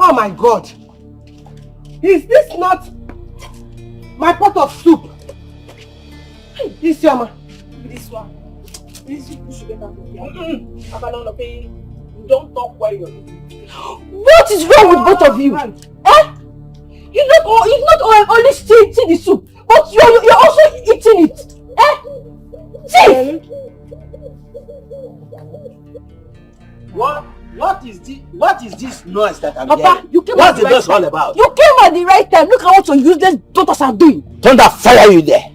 Oh my God! Is this not my pot of soup? This Yama. This one. This you should get out of here. Don't talk while you're eating. What is wrong with both of you? Eh? You not only see the soup, but you're also eating it. Eh? See? What is this noise that I'm Papa, hearing? you came What's at the noise all about? You came at the right time. Look at what your useless daughters are doing. Thunder fire you there.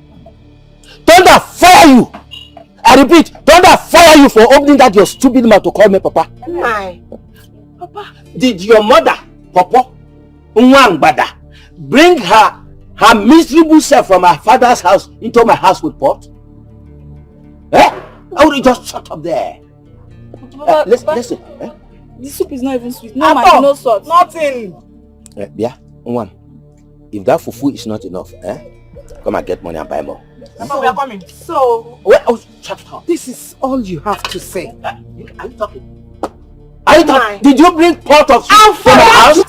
Thunder fire you. I repeat, thunder fire you for opening that your stupid mouth to call me Papa. My. Papa, did your mother, Papa, Nwangbada, bring her miserable self from her father's house into my house with pot? Eh? How would you just shut up there? Papa, Listen. Eh? The soup is not even sweet. No money, no salt. Nothing. Yeah, one. If that fufu is not enough, come and get money and buy more. Papa, we are coming. So, Shut up. this is all you have to say. Are you talking? Are you talking? Did you bring pot of soup from my house?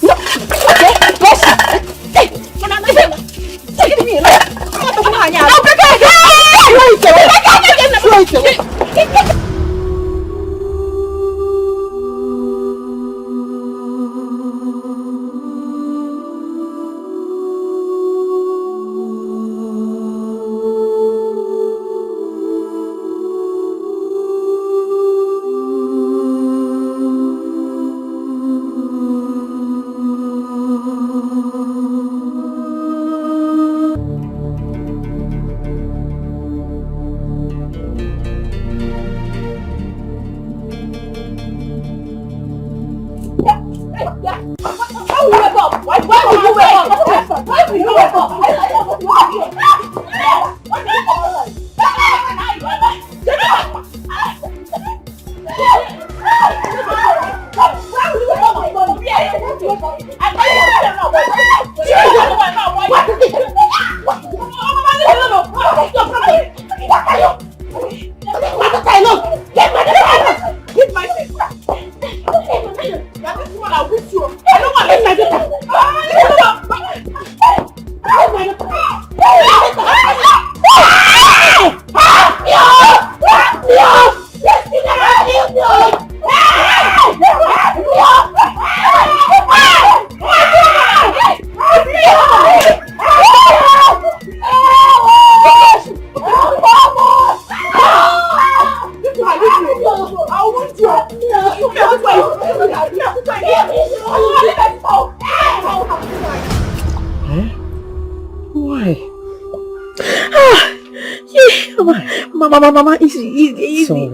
Mama, easy. Sorry.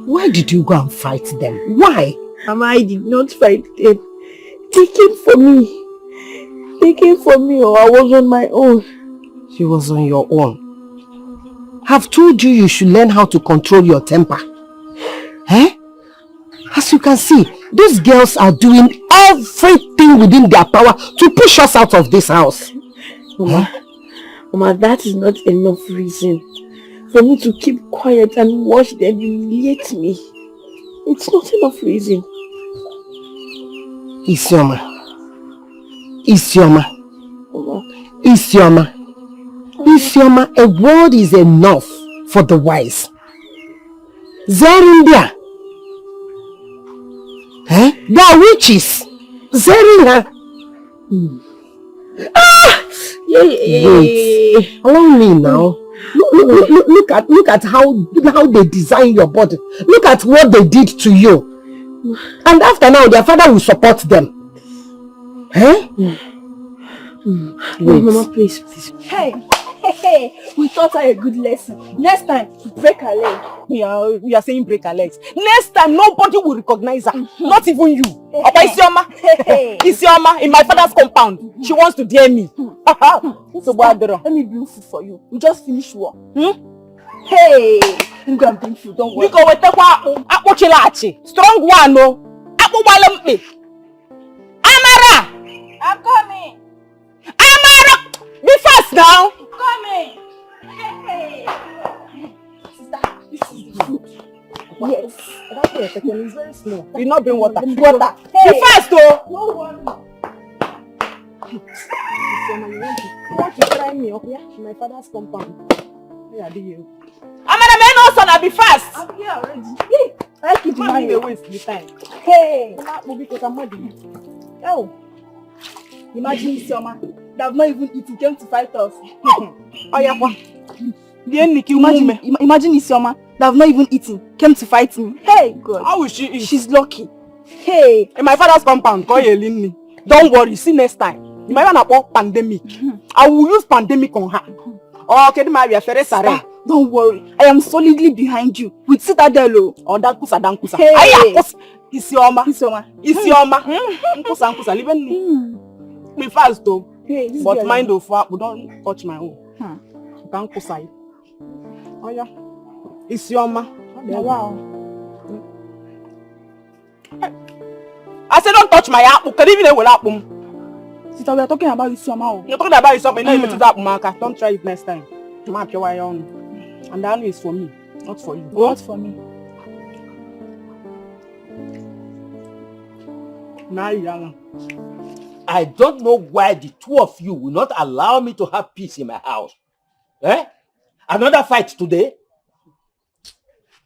Why did you go and fight them? Why? Mama, I did not fight them. They came for me. Or I was on my own. She was on your own. I've told you should learn how to control your temper. Eh? As you can see, these girls are doing everything within their power to push us out of this house. Mama, that is not enough reason for me to keep quiet and watch them humiliate me. It's not enough reason. Isioma, a word is enough for the wise. Zerindia. They are witches. Zerindia. Wait. Allow me now. Look at how they design your body. Look at what they did to you. And after now, their father will support them. Wait. Mama, please. Hey, we taught her a good lesson. Next time, break her leg. You are saying break her legs. Next time, nobody will recognize her. Not even you. Opa Isioma in my father's compound. She wants to dare me. So let me bring food for you. We just finished work. Hey, I'm going to bring food. Don't worry. You go with strong one, no. Amara! I'm coming. Amara! Be fast now. Coming. Hey. Sister, this is the food. Yes. That's what you're taking. It's very small. You not bring water. Water. Hey. Be fast, though. No one. You want to try me up here? My father's compound. Where are you? I'm an man, son. I'll be fast. I'm here already. Hey. I keep Money waste the time. Hey. Because I'm mad. Oh. Imagine this your man. They have not even eaten. Came to fight us. Oh yeah, what? Imagine this your man. They have not even eaten. Came to fight me. Hey, God. How will she eat? She's lucky. Hey. In my father's compound, call Yelini. Don't worry, see next time. You might want to pandemic. I will use pandemic on her. Okay, Don't worry. I am solidly behind you. With Citadel. Oh, dankusa. Hey. Isioma. Isioma. Leave me. Be fast though. Hey, but mind of we don't touch my own. Dankusa. Oh yeah. Isioma. Wow. I said don't touch my apple. Can even will apple. Sister, we are talking about Isioma. You're talking about Isioma. Now you to that marker. Don't try it next time. Map your way on. And that one is for me, not for you. Not for me. I don't know why the two of you will not allow me to have peace in my house. Eh? Another fight today?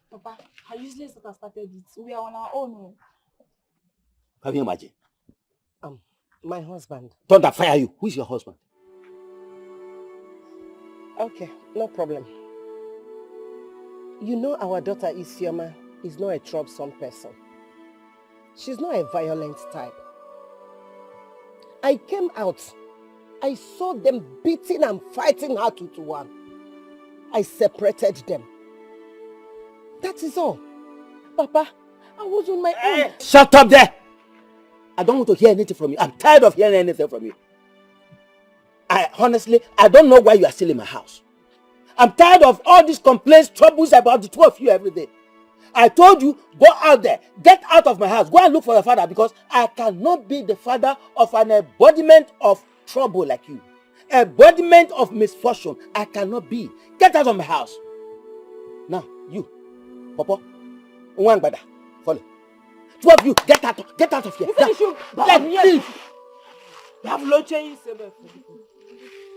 Papa, I usually started it. We are on our own. Can you imagine? My husband. Don't I fire you? Who is your husband? Okay, no problem. You know our daughter Isioma is not a troublesome person. She's not a violent type. I came out. I saw them beating and fighting her 2 to 1. I separated them. That is all. Papa, I was on my own. Shut up there! I don't want to hear anything from you. I'm tired of hearing anything from you. Honestly, I don't know why you are still in my house. I'm tired of all these complaints, troubles about the two of you every day. I told you, go out there, get out of my house, go and look for your father, because I cannot be the father of an embodiment of trouble like you. Embodiment of misfortune, I cannot be. Get out of my house. Now, you, Papa, Nwangbada, follow. Two of you, get out of here. Let me leave. You have no change.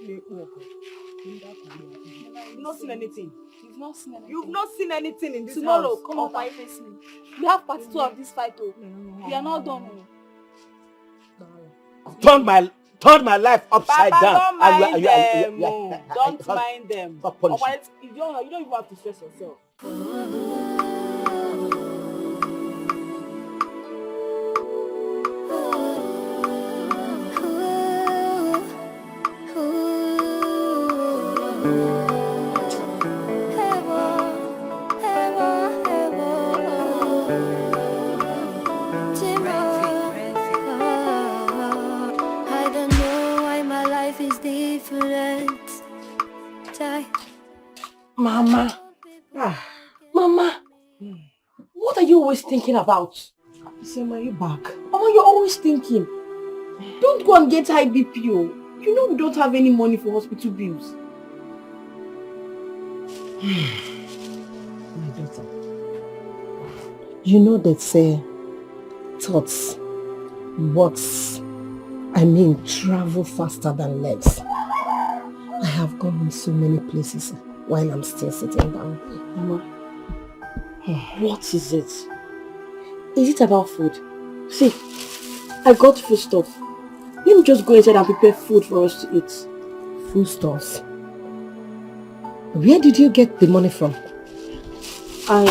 You've not seen anything. You've not seen anything in this Tomorrow, house. Come out and face me. We have part 2 of this fight. We are not done. Turn my life upside Papa, down. Don't mind them. Stop punishing. You don't even have to stress yourself. Mama. Mama. What are you always thinking about? Isioma, are you back? Mama, you're always thinking. Don't go and get high BP. You know we don't have any money for hospital bills. My daughter. You know they say thoughts, words, travel faster than legs. I have gone in so many places while I'm still sitting down. Mama, what is it? Is it about food? See, I got food stuff. Let me just go inside and prepare food for us to eat. Food stuffs? Where did you get the money from? I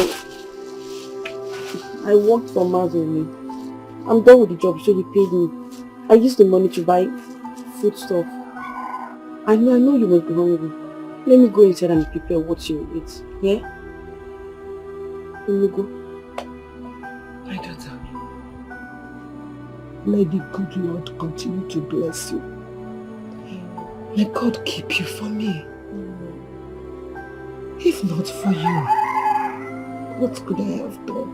worked for Mazuri. I'm done with the job, so he paid me. I used the money to buy food stuff. I know you must be hungry. Let me go inside and prepare what you will eat. Yeah? Let me go. My daughter, may the good Lord continue to bless you. May God keep you for me. If not for you, what could I have done?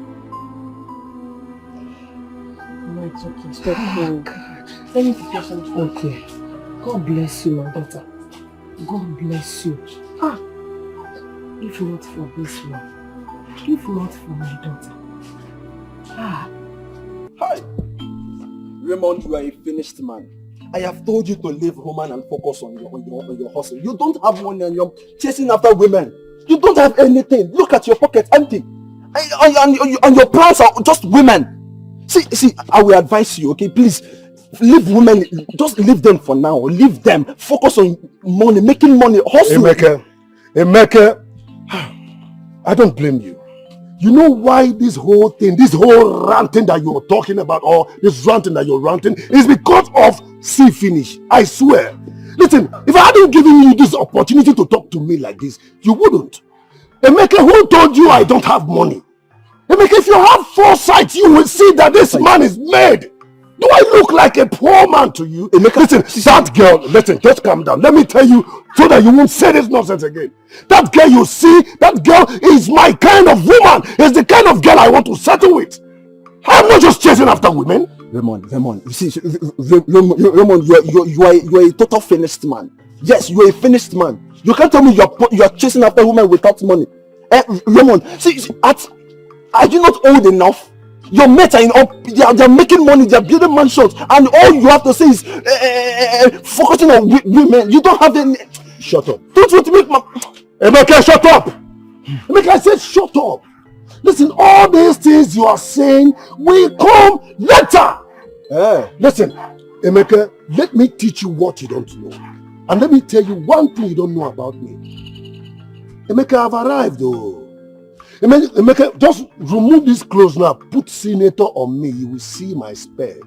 No, it's okay. Stop crying. God. Let me prepare something. Okay. God bless you, my daughter. God bless you. If not for this one, if not for my daughter. Ah. Hi. Raymond, you are a finished man. I have told you to leave woman and focus on your hustle. You don't have money and you're chasing after women. You don't have anything. Look at your pocket empty. And your plans are just women. See, I will advise you, okay? Please, leave women. Just leave them for now. Leave them. Focus on money, making money, hustle. Emeka, I don't blame you. You know why this whole thing, this whole ranting that you're talking about, or this ranting that you're ranting, is because of see finish. I swear. Listen, if I hadn't given you this opportunity to talk to me like this, you wouldn't. Emeka, who told you I don't have money? Emeka, if you have foresight, you will see that this man is made. Do I look like a poor man to you? Listen, that girl, listen, just calm down. Let me tell you so that you won't say this nonsense again. That girl you see, that girl is my kind of woman. Is the kind of girl I want to settle with. I'm not just chasing after women. Raymond, you see, Raymond, you are a total finished man. Yes, you are a finished man. You can't tell me you're chasing after women without money. Raymond, see, are you not old enough? Your mates are they're making money, they're building mansions, and all you have to say is focusing on women. You don't have any. Shut up. Don't you want to make my. Emeka, shut up! Emeka, I said shut up. Listen, all these things you are saying will come later. Listen, Emeka, let me teach you what you don't know. And let me tell you one thing you don't know about me. Emeka, I've arrived though. Emeka, just remove these clothes now. Put senator on me. You will see my spec.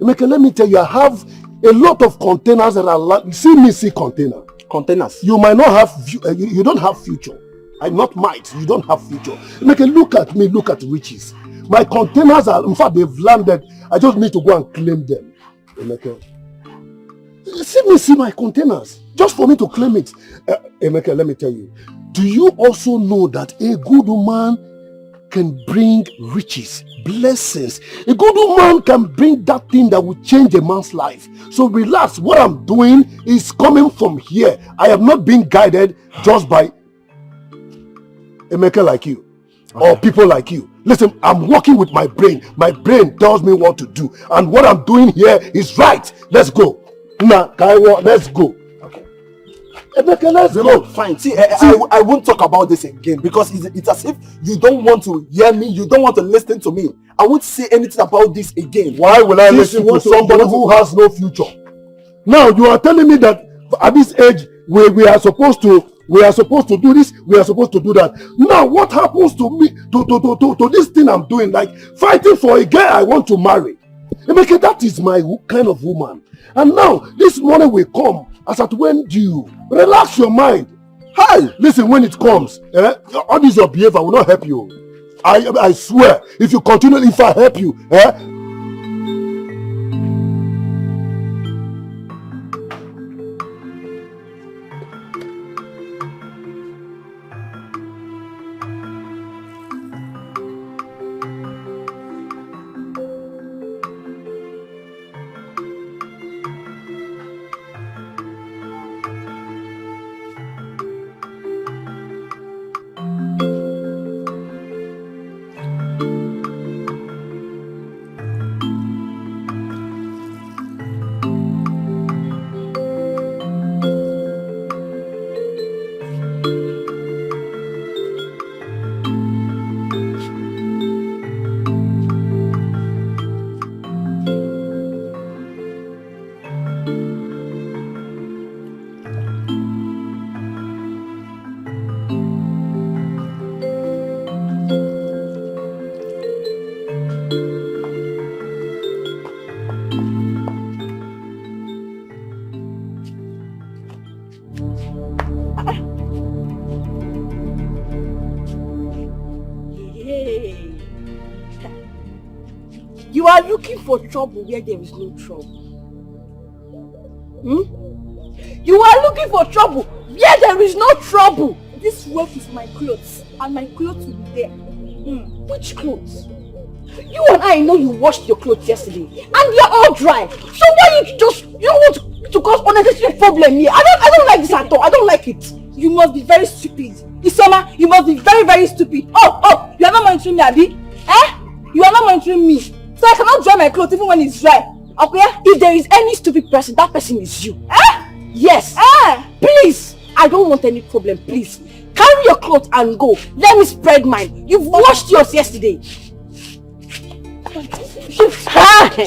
Emeka, let me tell you, I have a lot of containers that are like, see container. Containers. You might not have, you don't have future. I not might, you don't have future. Emeka, look at me, look at riches. My containers are, in fact, they've landed. I just need to go and claim them. Emeka, see my containers. Just for me to claim it. Emeka, let me tell you. Do you also know that a good woman can bring riches, blessings? A good woman can bring that thing that will change a man's life. So relax, what I'm doing is coming from here. I am not being guided just by Emeka like you, or people like you. Listen, I'm working with my brain. My brain tells me what to do. And what I'm doing here is right. Let's go. Nah, Kaiwa, let's go. Emeka, let's go. Fine. See, I won't talk about this again because it's as if you don't want to hear me. You don't want to listen to me. I won't say anything about this again. Why will I listen to somebody who has no future? Now you are telling me that at this age we are supposed to do this, we are supposed to do that. Now what happens to me to this thing I'm doing, like fighting for a girl I want to marry? Emeka, that is my kind of woman. And now this money will come as at when due. Relax your mind. Hi, listen, when it comes, all this your behavior will not help you. I swear, if you continue, if I help you, You are looking for trouble where there is no trouble. You are looking for trouble where there is no trouble. This work is my clothes, and my clothes will be there. Which clothes? You and I know you washed your clothes yesterday and they're all dry. So why you want to cause unnecessary problem here? I don't like this at all. I don't like it. You must be very stupid. Isioma, you must be very, very stupid. Oh, you are not monitoring me, Abi? You are not monitoring me. So I cannot dry my clothes even when it's dry. Okay? If there is any stupid person, that person is you. Yes. Please. I don't want any problem, please. Carry your clothes and go. Let me spread mine. You've washed yours yesterday. Shift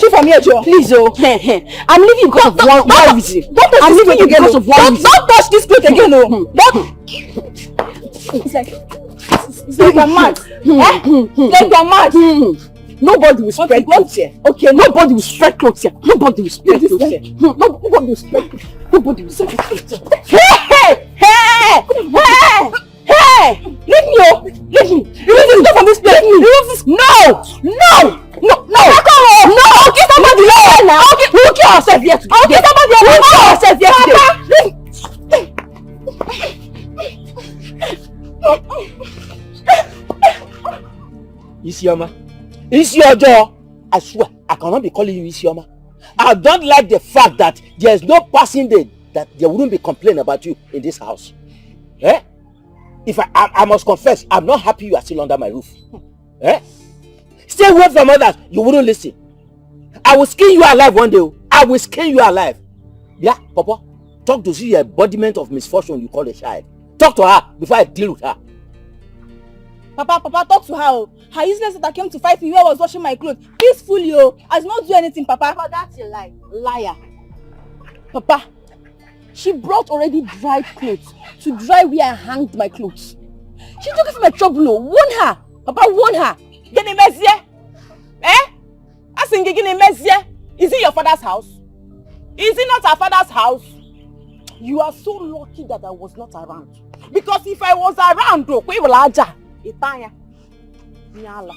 from here, Joe. Please, I'm leaving because of one reason. I'm leaving because of one reason. Don't touch this clothes again, Don't. It's like you're mad. Like you're mad. Nobody will spread clothes here. Okay, nobody will spread clothes here. Nobody will spread clothes here. Nobody will spread clothes. Nobody will spread clothes here. Hey! Leave me, leave me. Remove this stuff from this place. Remove this. No! Okay, somebody now. Okay, we'll kill ourselves here today. Okay, somebody else. We'll kill ourselves here today. Isioma, it's your door. I swear, I cannot be calling you Isioma. I don't like the fact that there is no passing day that there wouldn't be complaint about you in this house. If I must confess, I'm not happy you are still under my roof. Stay away from others, you wouldn't listen. I will skin you alive one day. I will skin you alive. Yeah, Papa, talk to see the embodiment of misfortune you call a child. Talk to her before I deal with her. Papa, talk to her. Her useless that came to fight me when I was washing my clothes. Peacefully, I did not do anything, Papa. Papa, that's a lie. Liar. Papa, she brought already dried clothes to dry where I hanged my clothes. She took it from my trouble. Warn her. Papa, warn her. Gini Mezie? Asking Gini Mezie? Is it your father's house? Is it not our father's house? You are so lucky that I was not around. Because if I was around, we will aja. Itanya. Nyala.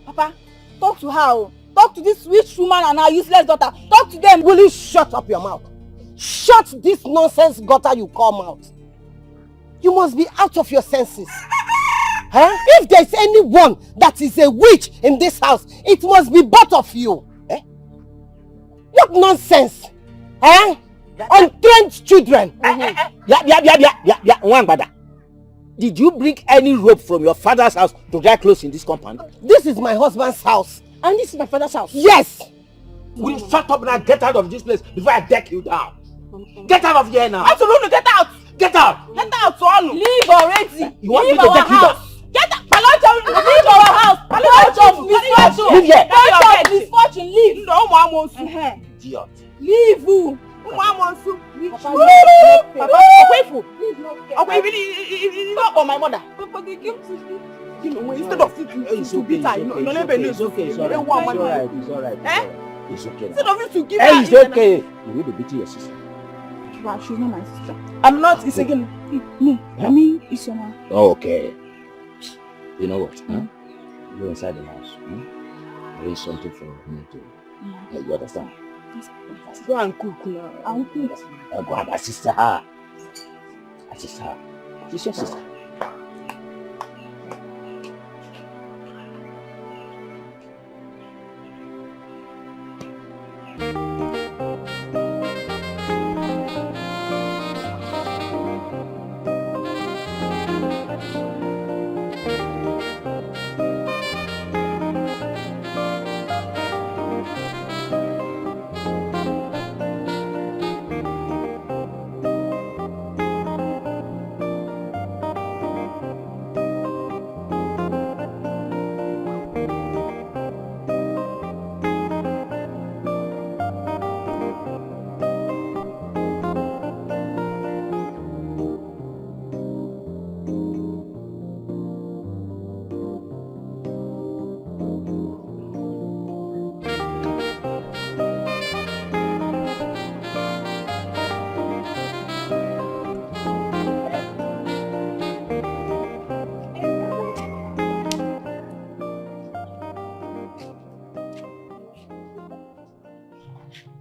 Papa, talk to her. Talk to this witch woman and her useless daughter. Talk to them. Will you shut up your mouth? Shut this nonsense gutter you call mouth. You must be out of your senses. If there's anyone that is a witch in this house, it must be both of you. What nonsense? Untrained children. Did you bring any rope from your father's house to dry clothes in this compound? This is my husband's house. And this is my father's house. Yes. Will you shut up and get out of this place before I deck you down? Get out of here now. Absolutely, get out. Get out. Get out, Sonu. Leave already. You want leave me to our deck you down? house. Get out. Leave our house. Misfortune. Leave here. Misfortune. Leave. No, Idiot. Leave. Papa, it's not for my mother. Papa, they came to me. Instead of you to beat her, it's okay. It's alright. It's okay. Instead of you to give her. It's okay. You will be beating your sister. Well, she's not my sister. I'm not. It's again. No, I mean, it's your mom. Okay. You know what? Go inside the house. Arrange something for me to. You understand? Go and cook now. I'll cook. Go and assist her. Assist her. She's your sister.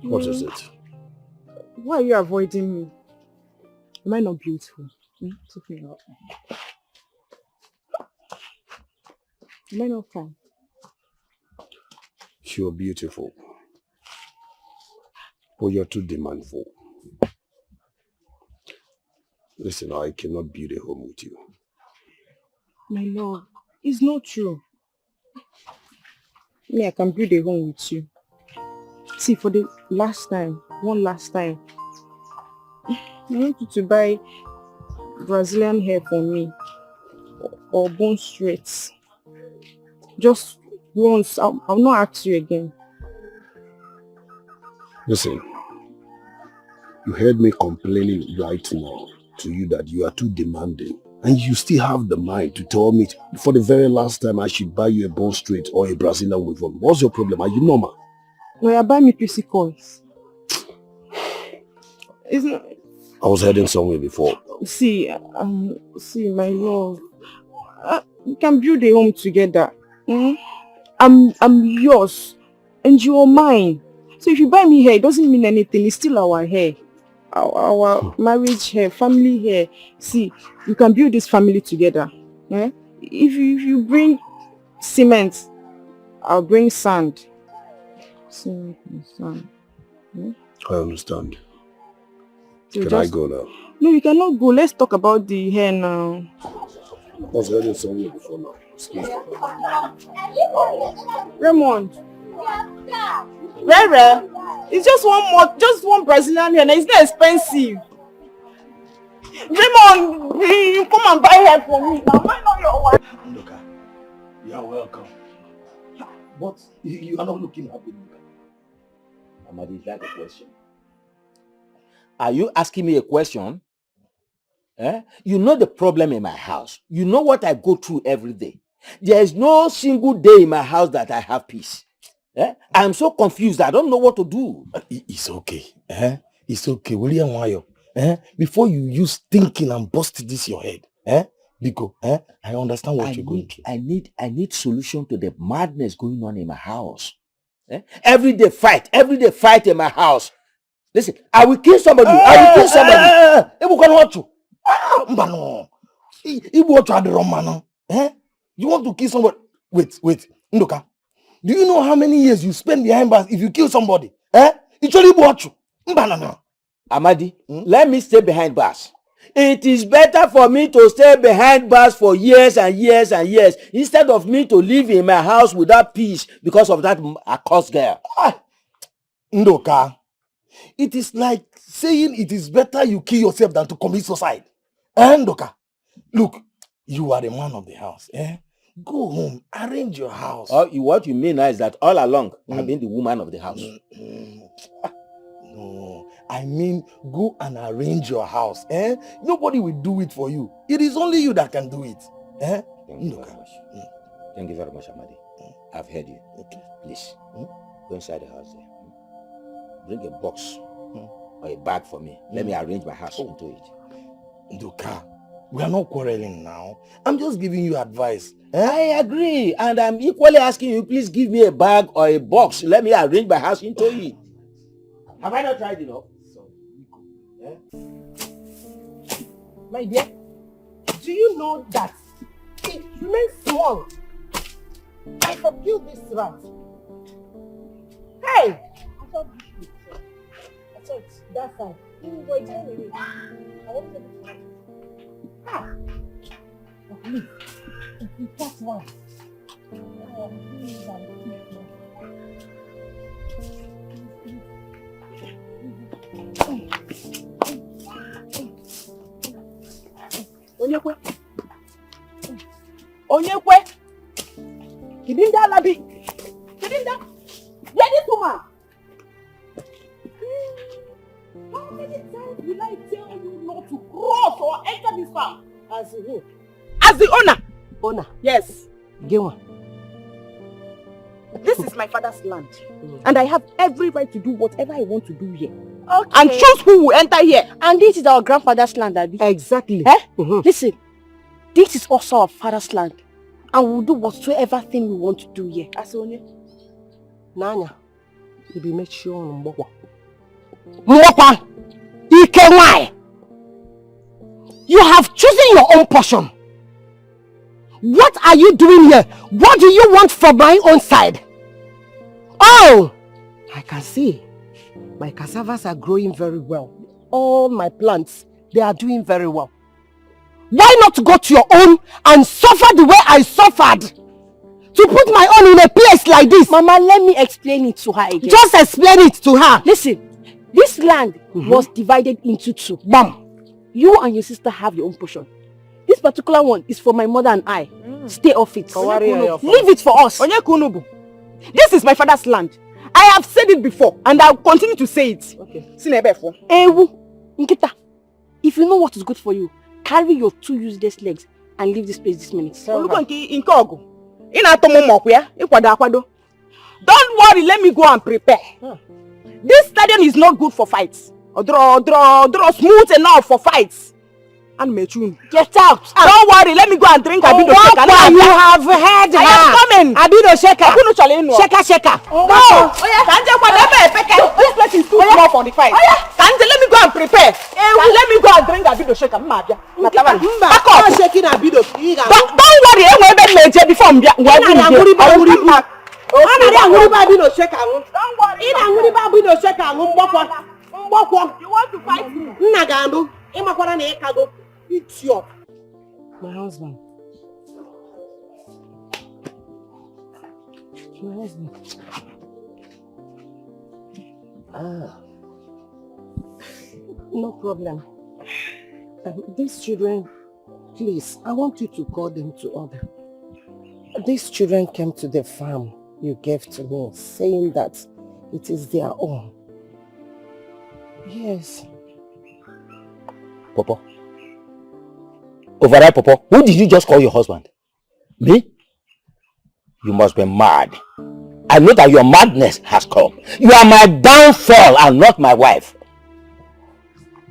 What is it? Why are you avoiding me? Am I not beautiful? It's okay. Am I not fine? You're beautiful. But you're too demandful. Listen, I cannot build a home with you. My love, it's not true. Me, I can build a home with you. See, for the one last time, I want you to buy Brazilian hair for me. Or bone straights. Just once, I'll not ask you again. Listen, you heard me complaining right now to you that you are too demanding. And you still have the mind to tell me for the very last time I should buy you a bone straight or a Brazilian weave on. What's your problem? Are you normal? No, you buy me PC coils. It's not... I was heading somewhere before. See, my love. We can build a home together. I'm yours and you're mine. So if you buy me hair, it doesn't mean anything. It's still our hair. Our marriage hair, family hair. See, you can build this family together. If you bring cement, I'll bring sand. Cement and sand. I understand. So Can I go now? No, you cannot go. Let's talk about the hair now. I was heading somewhere before now. Excuse me. Raymond. Rere. It's just one Brazilian hair. It's not expensive. Raymond, you come and buy hair for me. Now, why not your wife? Look, you are welcome. But you are not looking happy. Amadi, is that a question? Are you asking me a question? You know the problem in my house. You know what I go through every day. There is no single day in my house that I have peace. I'm so confused. I don't know what to do. It's okay. It's okay. William Wayo. Before you use thinking and bust this your head. Because I understand what you're going through. I need solution to the madness going on in my house. Every day fight in my house. Listen, I will kill somebody. You want to kill somebody? Wait, Ndoka. Do you know how many years you spend behind bars if you kill somebody? Amadi, let me stay behind bars. It is better for me to stay behind bars for years and years and years instead of me to live in my house without peace because of that accursed girl. Ndoka, it is like saying it is better you kill yourself than to commit suicide. Ndoka, look, you are the man of the house. Go home, arrange your house. What you mean is that all along I've been the woman of the house. No, I mean go and arrange your house. Nobody will do it for you. It is only you that can do it. Thank you very much. Thank you very much, Amadi. I've heard you. Okay. Please, go inside the house there. Bring a box or a bag for me. Let me arrange my house into it. Ndoka, we are not quarreling now. I'm just giving you advice. I agree, and I'm equally asking you, please give me a bag or a box. Let me arrange my house into it. Have I not tried enough? My dear, do you know that it remains small? I can kill this rat. Hey! I thought that side. You were telling me. I want to be fine. Please. That's one. Onyekwe. Kidinda Labi. Kidinda. Where this woman? How many times will I tell you not to cross or enter this farm? As who? As the owner. Owner? Yes. Gewa. This is my father's land. And I have every right to do whatever I want to do here. Okay. And choose who will enter here. And this is our grandfather's land, Abi. Exactly. Listen, this is also our father's land. And we'll do whatsoever thing we want to do here. Asonye. Nanya. You be make sure on Mwakwa. Ike why? You have chosen your own portion. What are you doing here? What do you want from my own side? Oh, I can see my cassavas are growing very well. All my plants, they are doing very well. Why not go to your own and suffer the way I suffered? To put my own in a place like this. Mama, let me explain it to her again. Just explain it to her. Listen, this land was divided into two. Bam. You and your sister have your own portion. This particular one is for my mother and I. Stay off it. Leave it for us. This is my father's land. I have said it before and I'll continue to say it. Okay. Ewu, Nkita, if you know what is good for you, carry your 2 useless legs and leave this place this minute. Don't worry, let me go and prepare. This stadium is not good for fights. Draw smooth enough for fights. And get out. Don't worry, let me go and drink Abido Sheka. You have heard her. I am coming. Abido Sheka. Sheka. No. This place is too small for the fight. Let me go and prepare. Let me go and drink Abido Sheka. Back up. Don't worry, before you want to fight me? Idiot. My husband. No problem. These children, please, I want you to call them to order. These children came to the farm you gave to me, saying that it is their own. Yes. Papa. Over there, Papa, who did you just call your husband? Me? You must be mad. I know that your madness has come. You are my downfall and not my wife.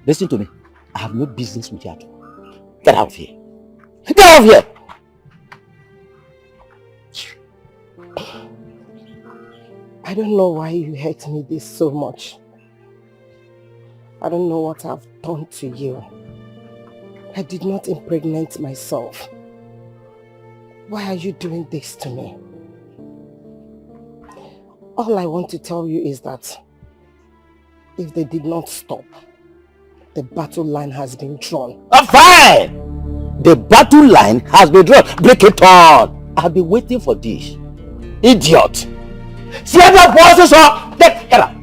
Listen to me. I have no business with you at all. Get out of here. Get out of here! I don't know why you hate me this so much. I don't know what I've done to you. I did not impregnate myself. Why are you doing this to me? All I want to tell you is that if they did not stop, the battle line has been drawn. Fine! The battle line has been drawn. Break it on. I've been waiting for this. Idiot! See other voices up! Get out!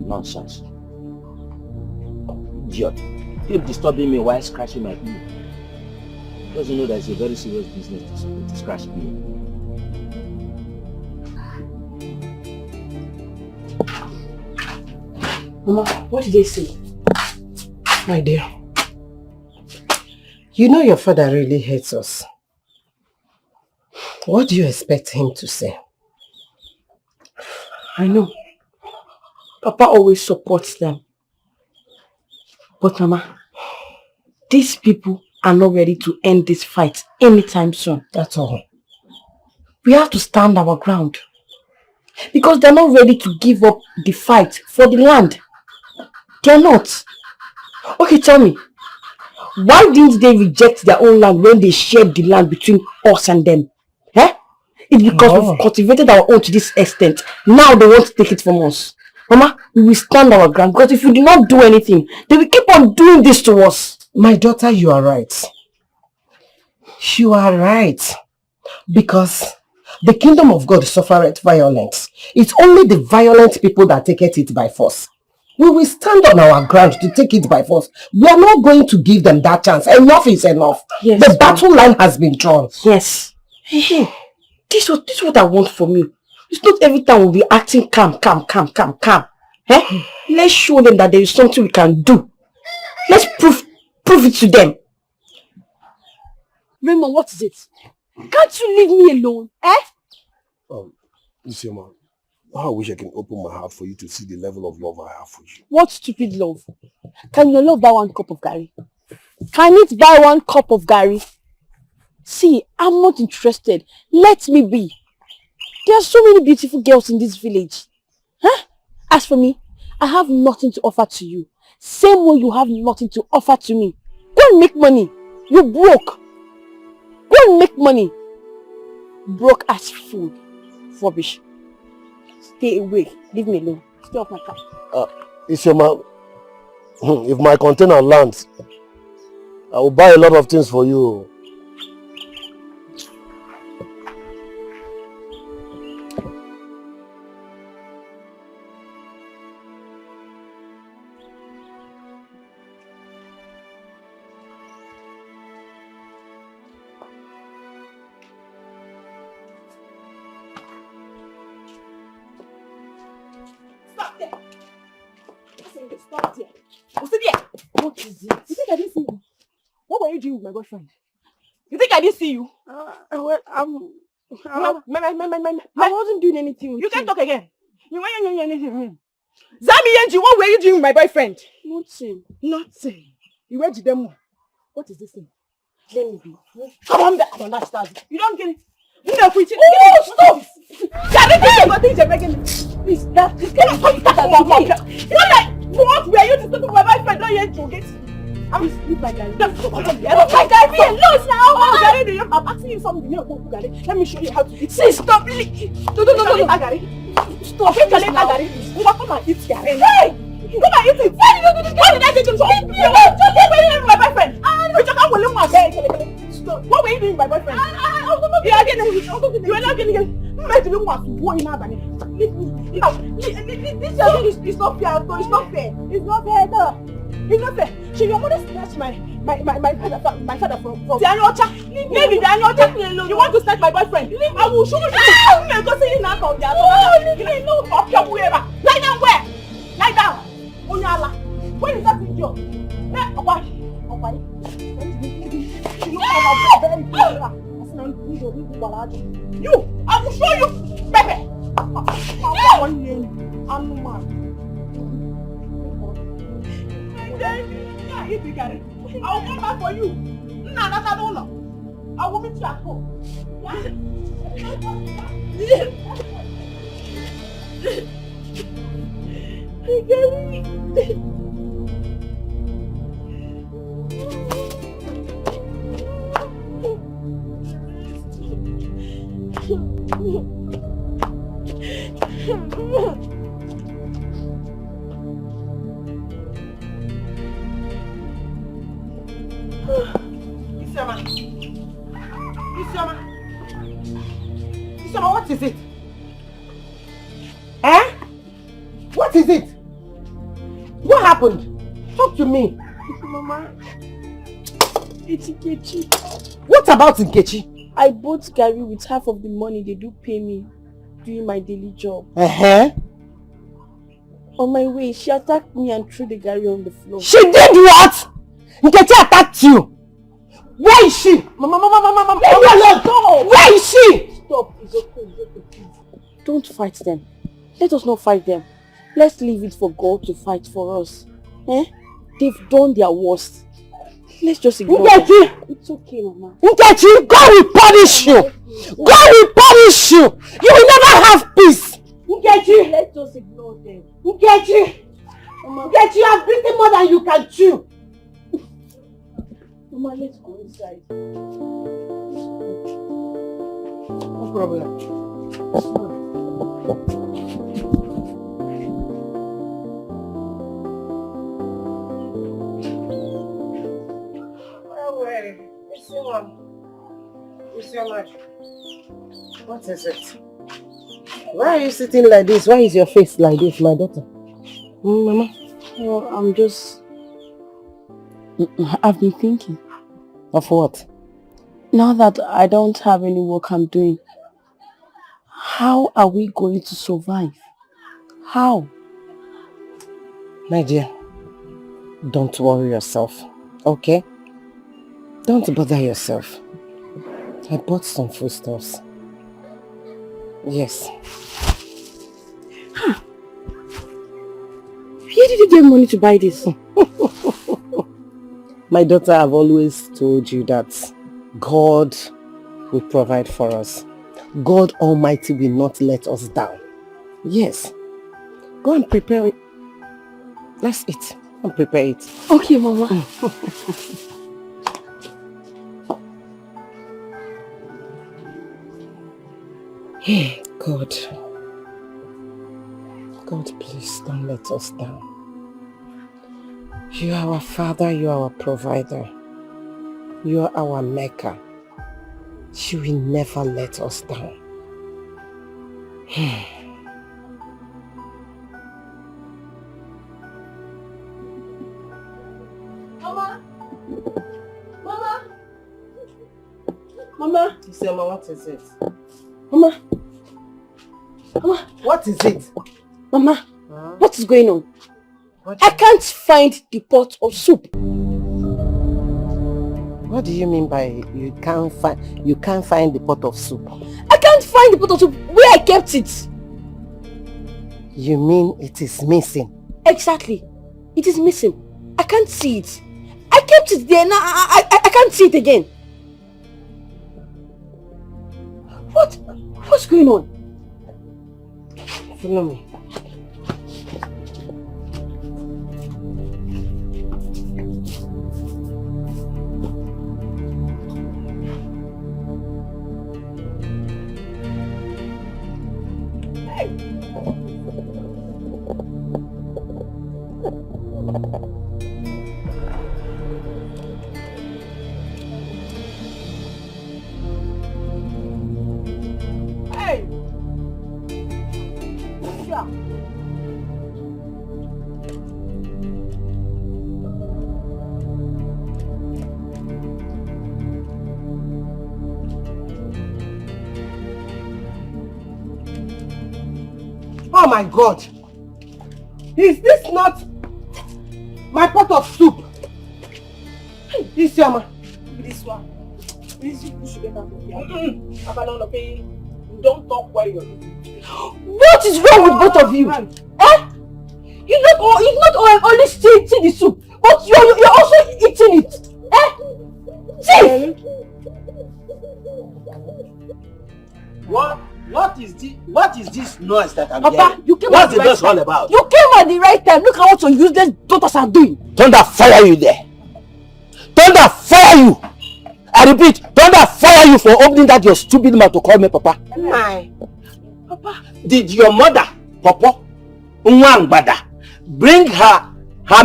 Nonsense. Idiot. Keep disturbing me while scratching my ear. Doesn't know that it's a very serious business to scratch ear. Mama, what did they say? My dear, you know your father really hates us. What do you expect him to say? I know. Papa always supports them. But Mama, these people are not ready to end this fight anytime soon. That's all. We have to stand our ground. Because they're not ready to give up the fight for the land. They're not. Okay, tell me. Why didn't they reject their own land when they shared the land between us and them? Eh? It's because we've cultivated our own to this extent. Now they want to take it from us. Mama, we will stand our ground, because if we do not do anything, they will keep on doing this to us. My daughter, you are right. You are right. Because the kingdom of God suffereth violence. It's only the violent people that take it by force. We will stand on our ground to take it by force. We are not going to give them that chance. Enough is enough. Yes, the battle line has been drawn. Yes. Hey, this is what I want from you. It's not every time we'll be acting calm. Eh? Let's show them that there is something we can do. Let's prove it to them. Raymond, what is it? Can't you leave me alone? Eh? Listen, man. I wish I can open my heart for you to see the level of love I have for you. What stupid love? Can your love buy 1 cup of garri? Can it buy 1 cup of garri? See, I'm not interested. Let me be. There are so many beautiful girls in this village. Huh? As for me, I have nothing to offer to you. Same way you have nothing to offer to me. Go and make money. You broke. Go and make money. Broke as fool. Rubbish. Stay away. Leave me alone. Stay off my car. Isioma, if my container lands, I will buy a lot of things for you. What is it? You think I didn't see you? What were you doing with my boyfriend? You think I didn't see you? Well, I wasn't doing anything with you. Can't talk again. You weren't doing anything. Zami Yenji, what were you doing with my boyfriend? Nothing. Nothing. You went to them. What is this thing? Let me be. Come on back. Come on, that's you don't get it. No, stop! Please, this kind what were you discussing with my boyfriend? Don't you get it? I'm sleep like that. I'm asking you something. Let me show you how to eat. See, stop. No. Stop. Come and eat Gary. Hey! Come and eat it. Why did I get you? What were you doing with my boyfriend? Stop. What were you doing with my boyfriend? You are not getting it. This is not fair. It's not fair. It's not fair. It's not fair. So your mother snatched my father from Daniel. Maybe Daniel, you want to snatch my boyfriend? I will show you. I'm going to see you now. Lie down where? Lie down. Onyala. Where is that video? You! I will show you! Pepe! One name. Animal. If you get it, I will come back for you. No, I don't know. I will meet you at home. Isioma, what is it? Eh? What is it? What happened? Talk to me. Mama, it's Nkechi. What about Nkechi? I bought Gary with half of the money they do pay me doing my daily job. On my way, she attacked me and threw the Gary on the floor. She did what? Nkechi attacked you. Where is she? Mama, leave me alone. Where is she? Stop. It's okay. Please. Don't fight them. Let us not fight them. Let's leave it for God to fight for us. They've done their worst. Let's just ignore Nkechi! them. It's okay, Mama. Nkechi, God will punish you. God will punish you. You will never have peace. Nkechi! Let's just ignore them. Nkechi! Nkechi, you have beaten more than you can chew. Mama, let's go inside. No problem. What is it? Why are you sitting like this? Why is your face like this, my daughter? Mama, well, I've been thinking. Of what? Now that I don't have any work I'm doing, how are we going to survive? How? My dear, don't worry yourself, okay? Don't bother yourself. I bought some foodstuffs. Yes. Where did you get money to buy this? My daughter, I've always told you that God will provide for us. God Almighty will not let us down. Yes. Go and prepare it. Let's eat. I'll prepare it. Okay, Mama. God. God, please don't let us down. You are our Father, you are our provider. You are our maker. You will never let us down. Mama! Mama! Mama! Isioma, what is it? Mama! Mama! What is it? Mama! What is going on? I can't find the pot of soup. What do you mean by you can't find the pot of soup? I can't find the pot of soup where I kept it. You mean it is missing? Exactly. It is missing. I can't see it. I kept it there, now I can't see it again. What's going on? Follow me. Oh my God! Is this not my pot of soup? Isioma. This one. Please, you should get out of here. Don't talk while you're eating. What is wrong with both of you? You not only see the soup, but you're also eating it. See? What is this noise that I'm Papa, hearing? you came What's at the the noise right all time. about? You came at the right time. Look at what your useless daughters are doing. Thunder fire you there. Thunder fire you. I repeat, thunder fire you for opening that your stupid mouth to call me Papa. My. Papa. Did your mother, Papa, Nwangbada, bring her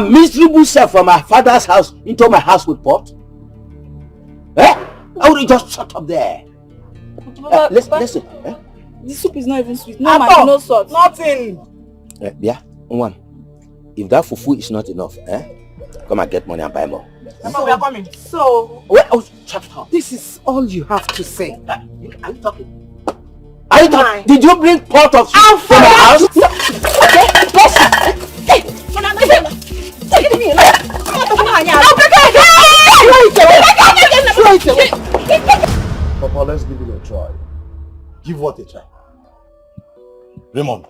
miserable self from her father's house into my house with pot? I would just shut up there. Papa, Listen. The soup is not even sweet. No, no salt. Nothing. Yeah, one. If that fufu is not enough, come and get money and buy more. Papa, we are coming. So, Shut up. this is all you have to say. Are you talking? Are you talking? Did you bring pot of soup from my house? Papa, let's give it a try. Give what a try? Raymond,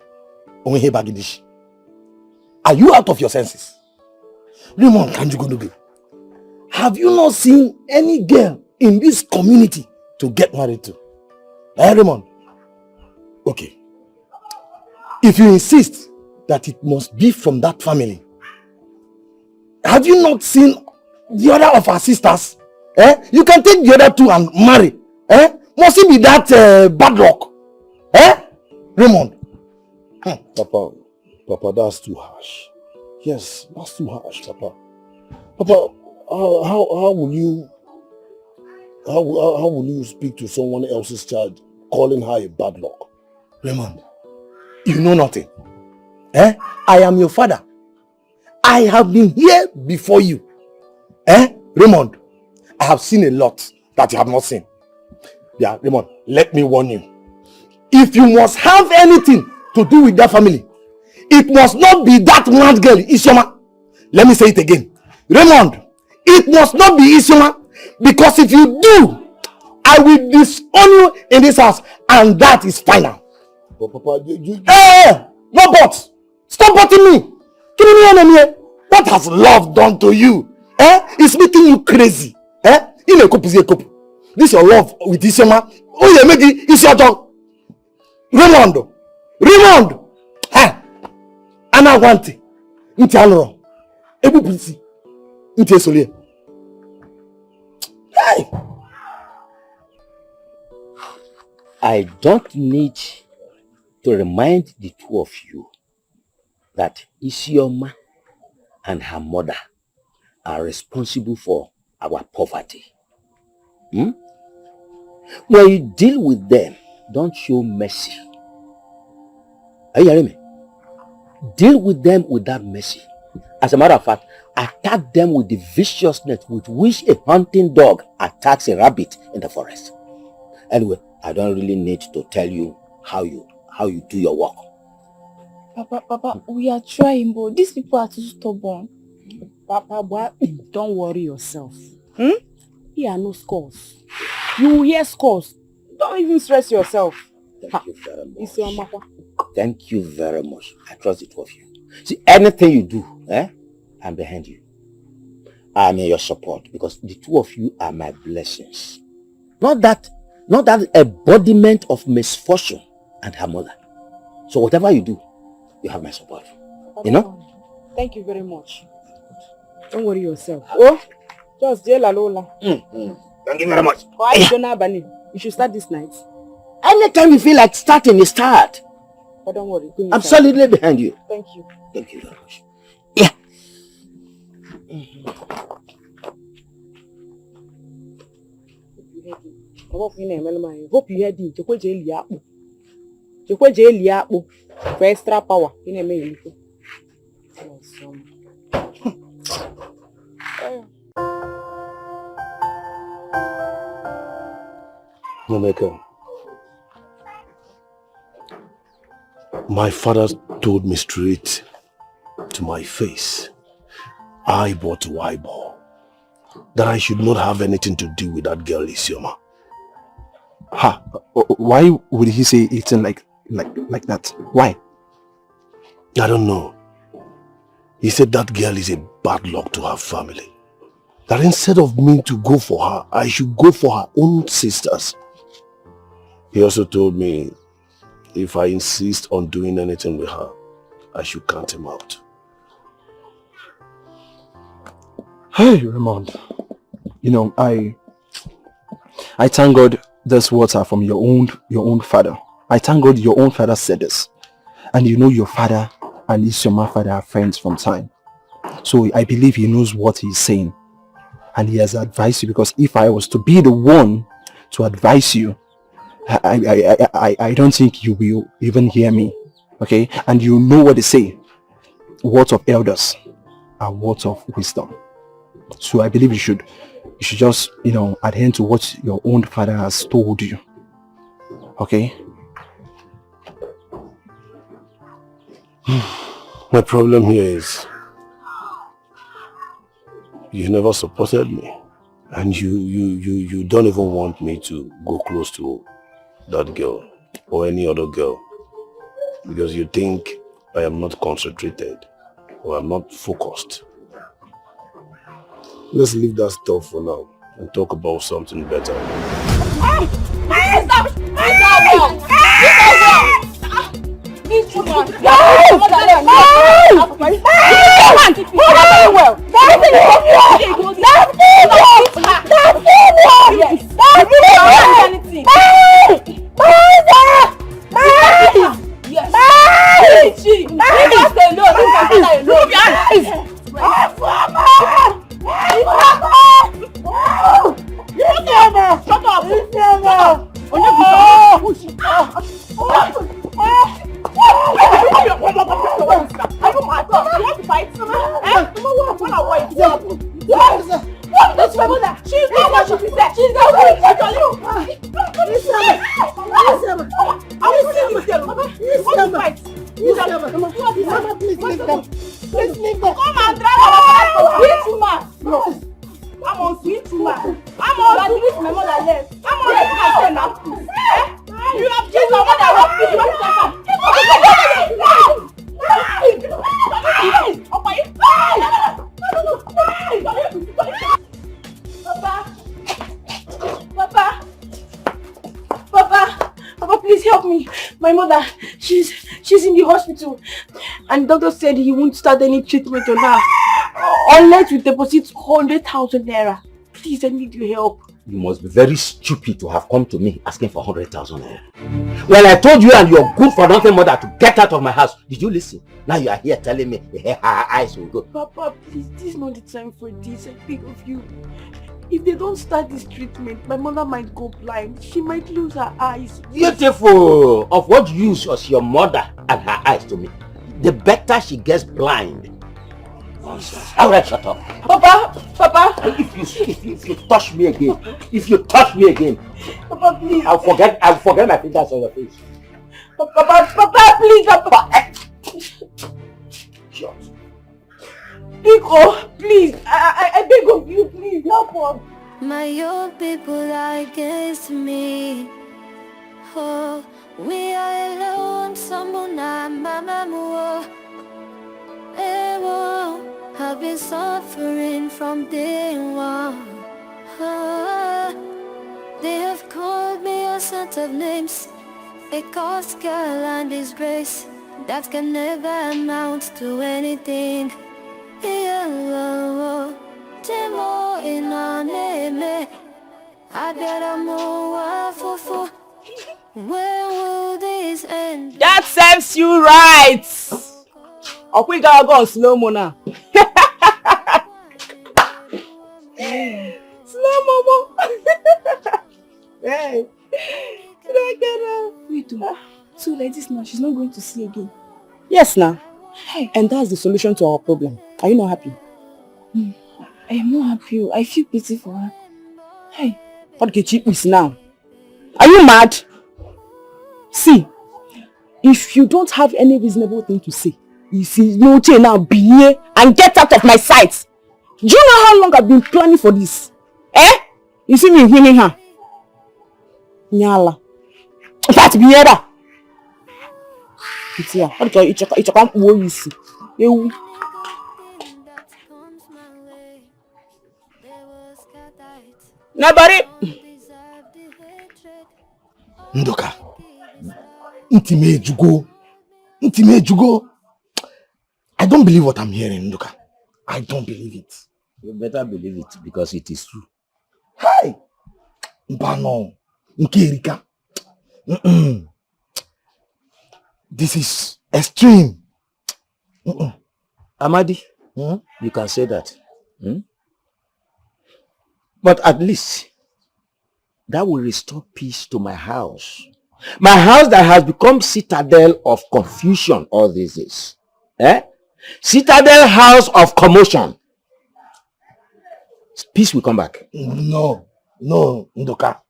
are you out of your senses? Raymond, can't you go to bed? Have you not seen any girl in this community to get married to? Raymond? Okay. If you insist that it must be from that family, have you not seen the other of our sisters? You can take the other two and marry. Must it be that bad luck? Raymond? Papa, that's too harsh. Yes, that's too harsh, Papa. Papa, how will you speak to someone else's child calling her a bad luck? Raymond, you know nothing. I am your father. I have been here before you. Raymond, I have seen a lot that you have not seen. Yeah, Raymond, let me warn you. If you must have anything to do with that family, it must not be that mad girl, Isioma. Let me say it again. Raymond, it must not be Isioma, because if you do, I will disown you in this house, and that is final. But Papa, no buts. Stop butting me. What has love done to you? It's making you crazy. This your love with Isioma. Oh, you make it, it's your dog. Raymond. Anna want it. Ebu Pisi. Ute Solie. Hey! I don't need to remind the two of you that Isioma and her mother are responsible for our poverty. When you deal with them, don't show mercy. Are you hearing me? Deal with them without mercy. As a matter of fact, attack them with the viciousness with which a hunting dog attacks a rabbit in the forest. Anyway, I don't really need to tell you how you do your work. Papa, we are trying, but these people are too stubborn. Papa, don't worry yourself. Here are no scores. You will hear scores. Don't even stress yourself. Thank you very much. Thank you very much. I trust the two of you. See, anything you do, I'm behind you. I'm in your support because the two of you are my blessings. Not that embodiment of misfortune and her mother. So whatever you do, you have my support. You know? Thank you very much. Don't worry yourself. Oh, just Jela Lola. Thank you very much. You should start this night. Anytime you feel like starting, you start. But don't worry. I'm solidly behind you. Thank you. Thank you very much. Yeah. Hope you heard him. Chekwe jeli akpu for extra power. Momeka, my father told me straight to my face, eyeball to eyeball, that I should not have anything to do with that girl Isioma. Why would he say it like that? Why? I don't know. He said that girl is a bad luck to her family. That instead of me to go for her, I should go for her own sisters. He also told me if I insist on doing anything with her, I should count him out. Hey, Raymond. You know, I thank God these words are from your own father. I thank God your own father said this. And you know your father and Isioma father are friends from time. So I believe he knows what he's saying. And he has advised you, because if I was to be the one to advise you, I don't think you will even hear me. Okay? And you know what they say. Words of elders are words of wisdom. So I believe you should just, adhere to what your own father has told you. Okay? My problem here is you never supported me, and you don't even want me to go close to that girl or any other girl because you think I am not concentrated or I'm not focused. Let's leave that stuff for now and talk about something better. She's in the hospital, and the doctor said he won't start any treatment on her Unless you deposit 100,000 naira. Please, I need your help. You must be very stupid to have come to me asking for 100,000 naira. When I told you and your good for nothing mother to get out of my house, did you listen? Now you are here telling me her eyes will go. Papa, please, this is not the time for this. I beg of you. If they don't start this treatment, my mother might go blind. She might lose her eyes. Beautiful! Of what use was your mother and her eyes to me? The better she gets blind. Nonsense. Alright, shut up. Papa! If you touch me again, Papa, please. I'll forget my fingers on your face. Papa, please, Papa. Shut. Nico, please, I beg of you, please, help us. My old people are against me. Oh, we are alone, someone mama mua. I've been suffering from day one. They have called me a set of names, a cost girl and disgrace that can never amount to anything. Timo in our name, I better move fufu. When will this end? That serves you right. Or we gotta go slow mo now. Slow mo. Hey. Wait, so like this now, she's not going to see again. Yes, now. Hey. And that's the solution to our problem. Are you not happy? I am not happy. I feel pity for her. Hey. What can you is now? Are you mad? See, if you don't have any reasonable thing to say, you see no change now, be here and get out of my sight. Do you know how long I've been planning for this? Eh? You see me healing her? Nyala. In fact, be here. It's here. What do you can't you see? You. Nobody. Ndoka. Intime Jugo. I don't believe what I'm hearing, Ndoka. I don't believe it. You better believe it because it is true. Hi. Mbano. Nkerika. This is extreme. Amadi, you can say that. But at least that will restore peace to my house. My house that has become citadel of confusion all these days. Citadel house of commotion. Peace will come back. No, Ndoka.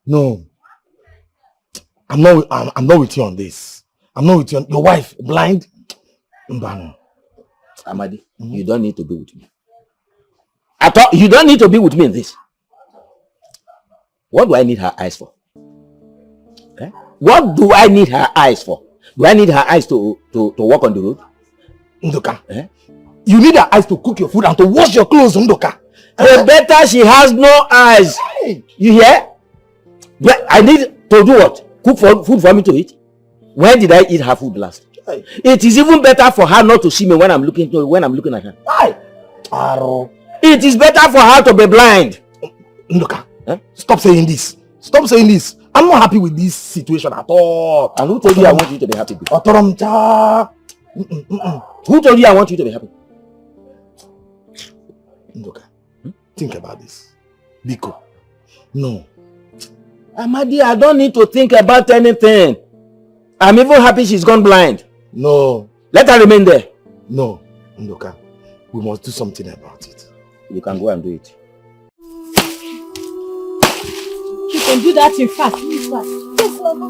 No. I'm not with you on this. I'm not with you on your wife, blind. Mbano. Amadi, you don't need to be with me. You don't need to be with me in this. What do I need her eyes for? What do I need her eyes for? Do I need her eyes to walk on the road? Ndoka. You need her eyes to cook your food and to wash your clothes, Ndoka. The better she has no eyes. You hear? I need to do what? Cook food for me to eat? When did I eat her food last? It is even better for her not to see me when I'm looking at her. Arrow. It is better for her to be blind. Ndoka, stop saying this. Stop saying this. I'm not happy with this situation at all. And who told you I want you to be happy? Who told you I want you to be happy? Ndoka, think about this. Biko. No. Amadi, I don't need to think about anything. I'm even happy she's gone blind. No. Let her remain there. No, Ndoka. We must do something about it. You can go and do it. You can do that in fast. Yes, Mama.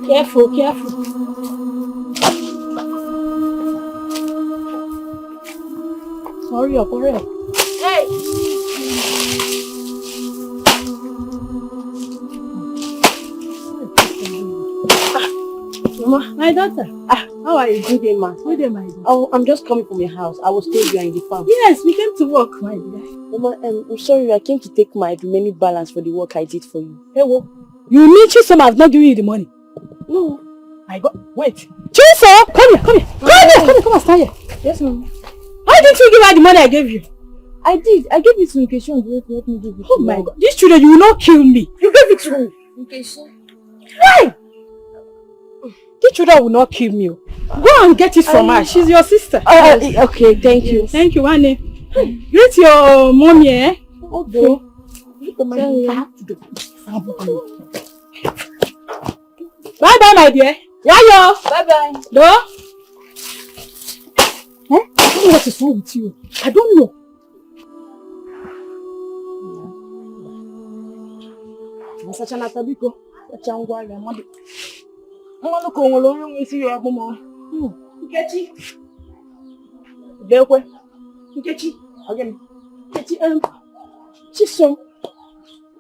Careful. Hurry up. Hey! Mama, my daughter. How are you? Good day, ma. Good day, my dear. Oh, I'm just coming from your house. I was told you are in the farm. Yes, we came to work, my dear. Mama, I'm sorry. I came to take my remaining balance for the work I did for you. Hey, well, you need Chisom has not given you the money. No. My God, wait. Chisom, come here. Come and stand here. Yes, ma'am. Why didn't you give her the money I gave you? I did. I gave it to Nkechi and let me give it. Oh my God, these children, you will not kill me. You gave it to me. Nkechi. Why? These children will not kill me. Go and get it from her. She's your sister. Okay, thank you. Thank you, Wane. Greet your mommy, eh? Okay. Bye-bye, my dear. Yayo. Bye-bye. No? I don't know what is wrong with you. I don't know.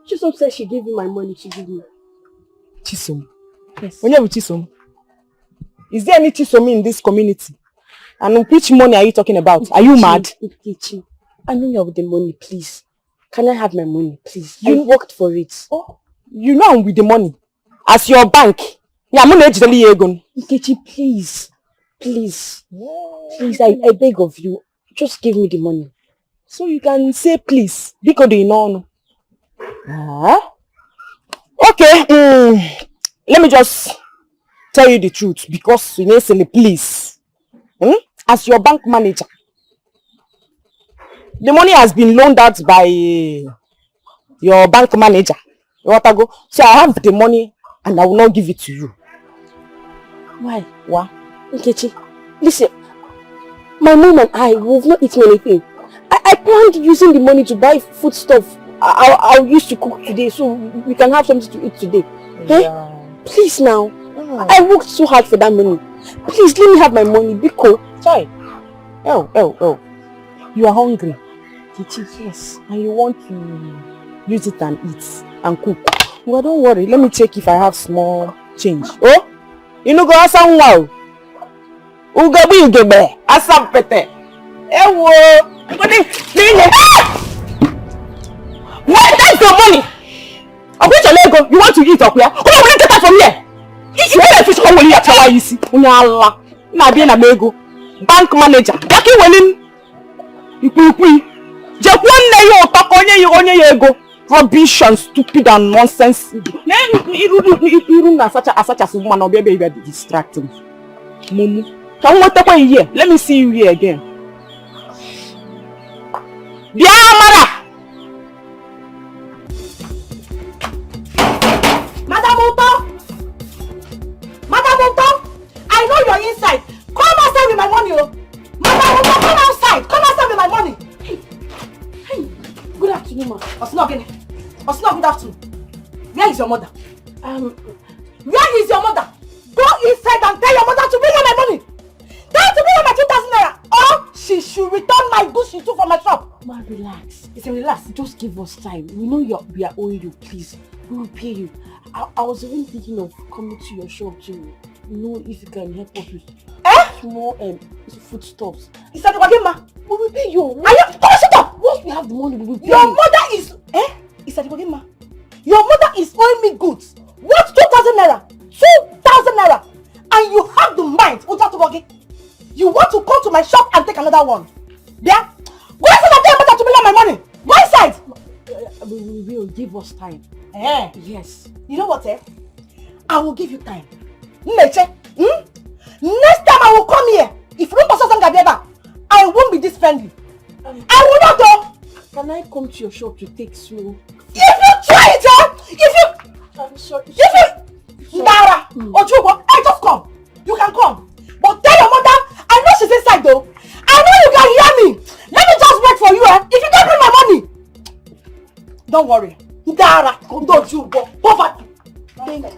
Chisom said she gave you my money to give me. Chisom? Yes. When you're with Chisom? Is there any Chisom in this community? And which money are you talking about? Are you mad? Nkechi, I know you're with the money, please. Can I have my money, please? You worked for it. Oh, you know I'm with the money. As your bank. Yeah, I'm going to Nkechi, please. Please. Please, I beg of you. Just give me the money. So you can say please. Because they know. Okay. Let me just tell you the truth. Because you need to say please. As your bank manager. The money has been loaned out by your bank manager. So I have the money and I will not give it to you. Why? What? Nkechi, listen. My mom and I will not eat anything. I planned using the money to buy food stuff I'll use to cook today so we can have something to eat today. Yeah. Please now. I worked so hard for that money. Please let me have my money because sorry. Oh. You are hungry. Yes. And you want to use it and eat and cook. Well, don't worry. Let me check if I have small change. Oh? You know go ask wow. Ugabi ugebe. Asam pete. Ewo. Where that's your money? Of which Lego you want to eat up here? Come on, will you take that from here? If you want a fish, come will you tell you see? Unyala. Na be na mego. Bank manager. Yaki welin. Ipi. Jekwanne yo takonye yo ego. Rubbish and stupid and nonsense. Iru na such as woman or baby distracting. Mumu. Can you take one here? Let me see you here again. Mara. Madam Oto, I know you're inside. Come outside with my money, oh. Madam Oto, come outside. Come outside with my money. Hey. Good afternoon, ma. Osino, good afternoon. Where is your mother? Where is your mother? Go inside and tell your mother to bring her my money. Tell her to bring her my 2,000 naira. Or she should return my goods she took from my shop. Ma, relax. It's a relax. Just give us time. We know we are owing you, please. We will pay you. I was even thinking of coming to your shop to know if you can help us with small foodstuffs. Is that what ma? We will pay you. Are you? Shut up! Once we have the money, we will pay your you. Mother is Is that what ma? Your mother is owing me goods. What 2,000 naira? 2,000 naira. And you have the mind, Utatobogi. You want to come to my shop and take another one. Yeah? Go inside and tell your mother to bring out my money. Go inside. We will. Give us time. Yes. You know what, I will give you time. Next time I will come here. If you don't pass something I won't be this friendly. I will not go. Can I come to your shop to take slow? If you try it, I'm sorry. Ndara, Ojugo, I just come. You can come. But tell your mother, I know she's inside though. I know you can hear me. Let me just wait for you, if you don't bring my money. Don't worry. Ndara, Ojugo, poverty.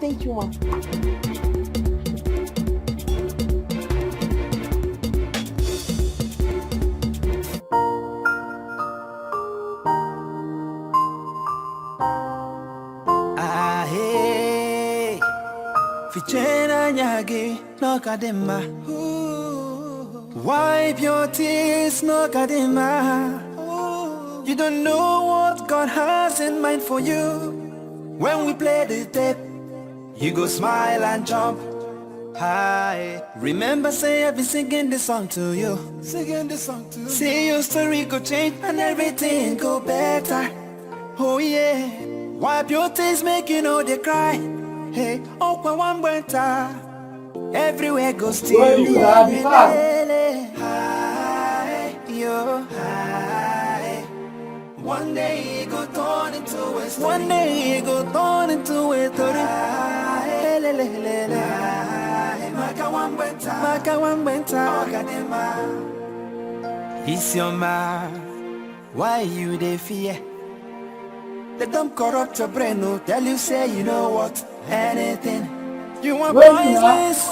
Thank you, ma. Fichena nyagi no kadema. Wipe your tears no kadema. You don't know what God has in mind for you. When we play the tape, you go smile and jump. Hi, remember say I've been singing this song to you. Singing this song to you. See your story go change and everything go better. Oh yeah, wipe your tears, make you know they cry. Hey, open one winter, everywhere goes still. Hi, yo, hi. One day it go turn into a story. One day it go turn into a story. Maka one winter, it's your man. Why you they fear? They don't corrupt your brain, no. Tell you say you know what, anything. You are priceless,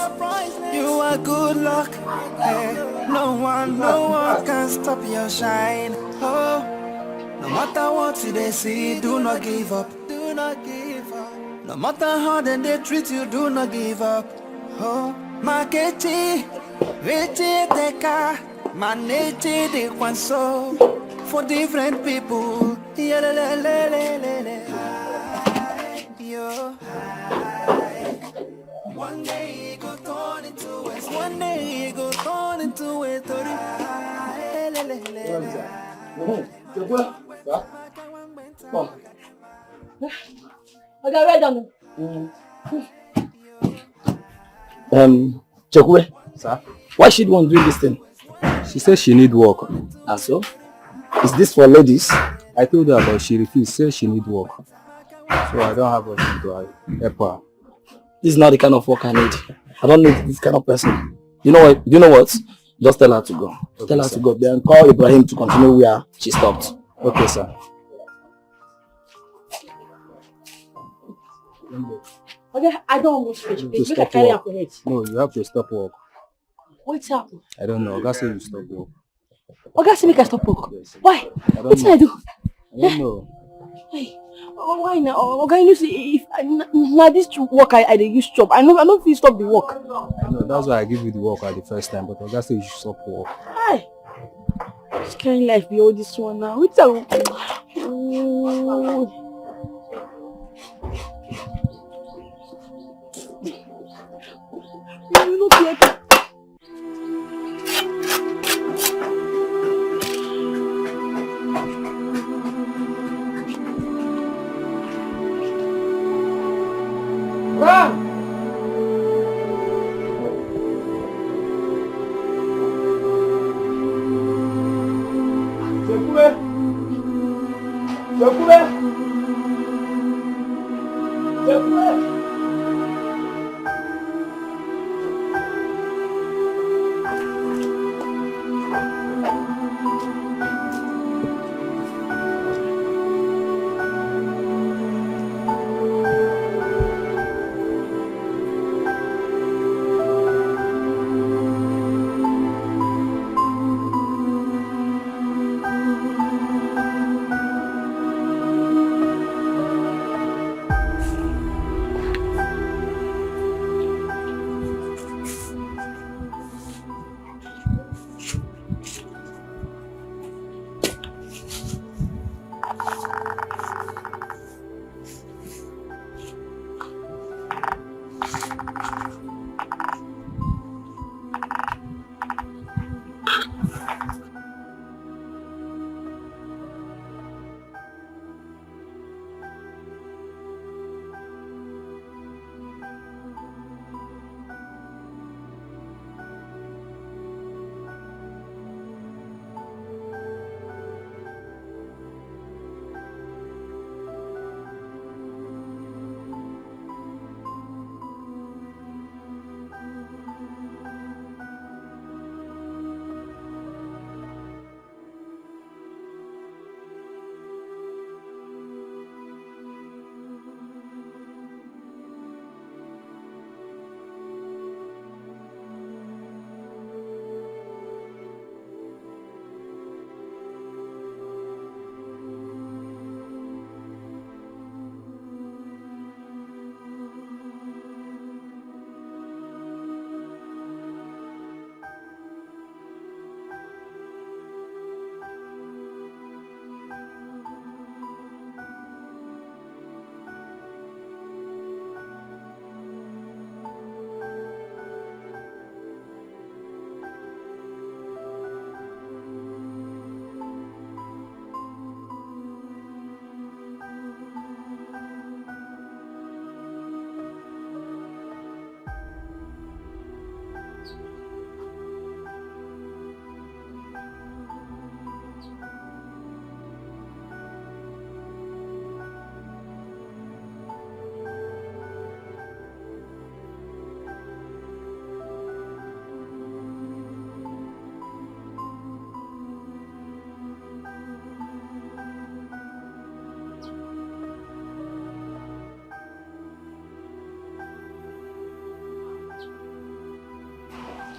you are good luck. Hey, no one can stop your shine. Oh, no matter what they see, do not give up. Do not give up. No matter how they treat you, do not give up. Oh, Maketi, Richi Deka, Maneti de Kwanso, for different people. Yo, one day it go turn into a, one day it go turn into a story. Okay, well done. Chekwe, sir, why should one do this thing? She says she need work. And so? Is this for ladies? I told her, but she refused. Says she need work. So I don't have anything to help her. This is not the kind of work I need. I don't need this kind of person. You know what? You know what? Just tell her to go. Okay, tell her to go. Then call Ibrahim to continue where she stopped. Okay, sir. Okay, I don't want to switch. Please make a carry up on it. No, you have to stop work. What's happening? I don't know. God said you stop work. Okay, say make I stop work. Yes. Why? What did I do? I don't know. Hey, why now? Okay, you see, if now this work I use job, I don't feel stop the work. I know, that's why I give you the work at the first time, but God said you should stop work. Hi. This kind of life be all this one now. What's up? You look like Run! Chekwe! Chekwe! Chekwe!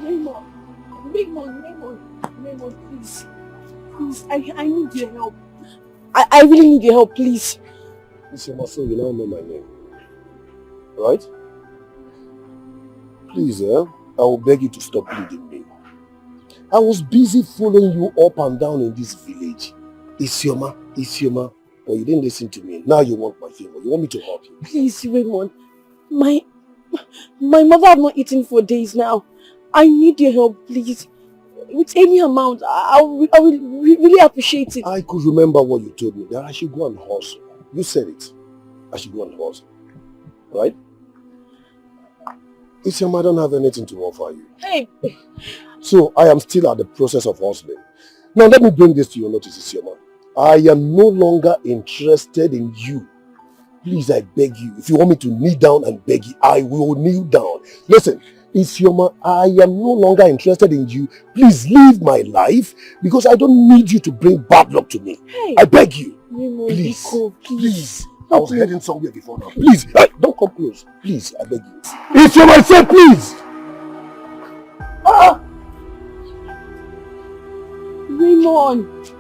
Raymond, please. Please, I need your help. I really need your help, please. Listen, Maso, you now know my name. Right? Please, I will beg you to stop pleading me. I was busy following you up and down in this village. Isioma, but you didn't listen to me. Now you want my favor. You want me to help you. Please, Raymond. My mother has not eaten for days now. I need your help, please. With any amount, I will really appreciate it. I could remember what you told me, that I should go and hustle. You said it. I should go and hustle. Right? Isioma, I don't have anything to offer you. Hey! So I am still at the process of hustling. Now let me bring this to your notice, Isioma. I am no longer interested in you. Please, I beg you. If you want me to kneel down and beg you, I will kneel down. Listen, Isioma, I am no longer interested in you. Please leave my life because I don't need you to bring bad luck to me. Hey. I beg you. Please. Please. I was heading somewhere before now. Please, don't come close. Please, I beg you. Isioma, I said please. Raymond.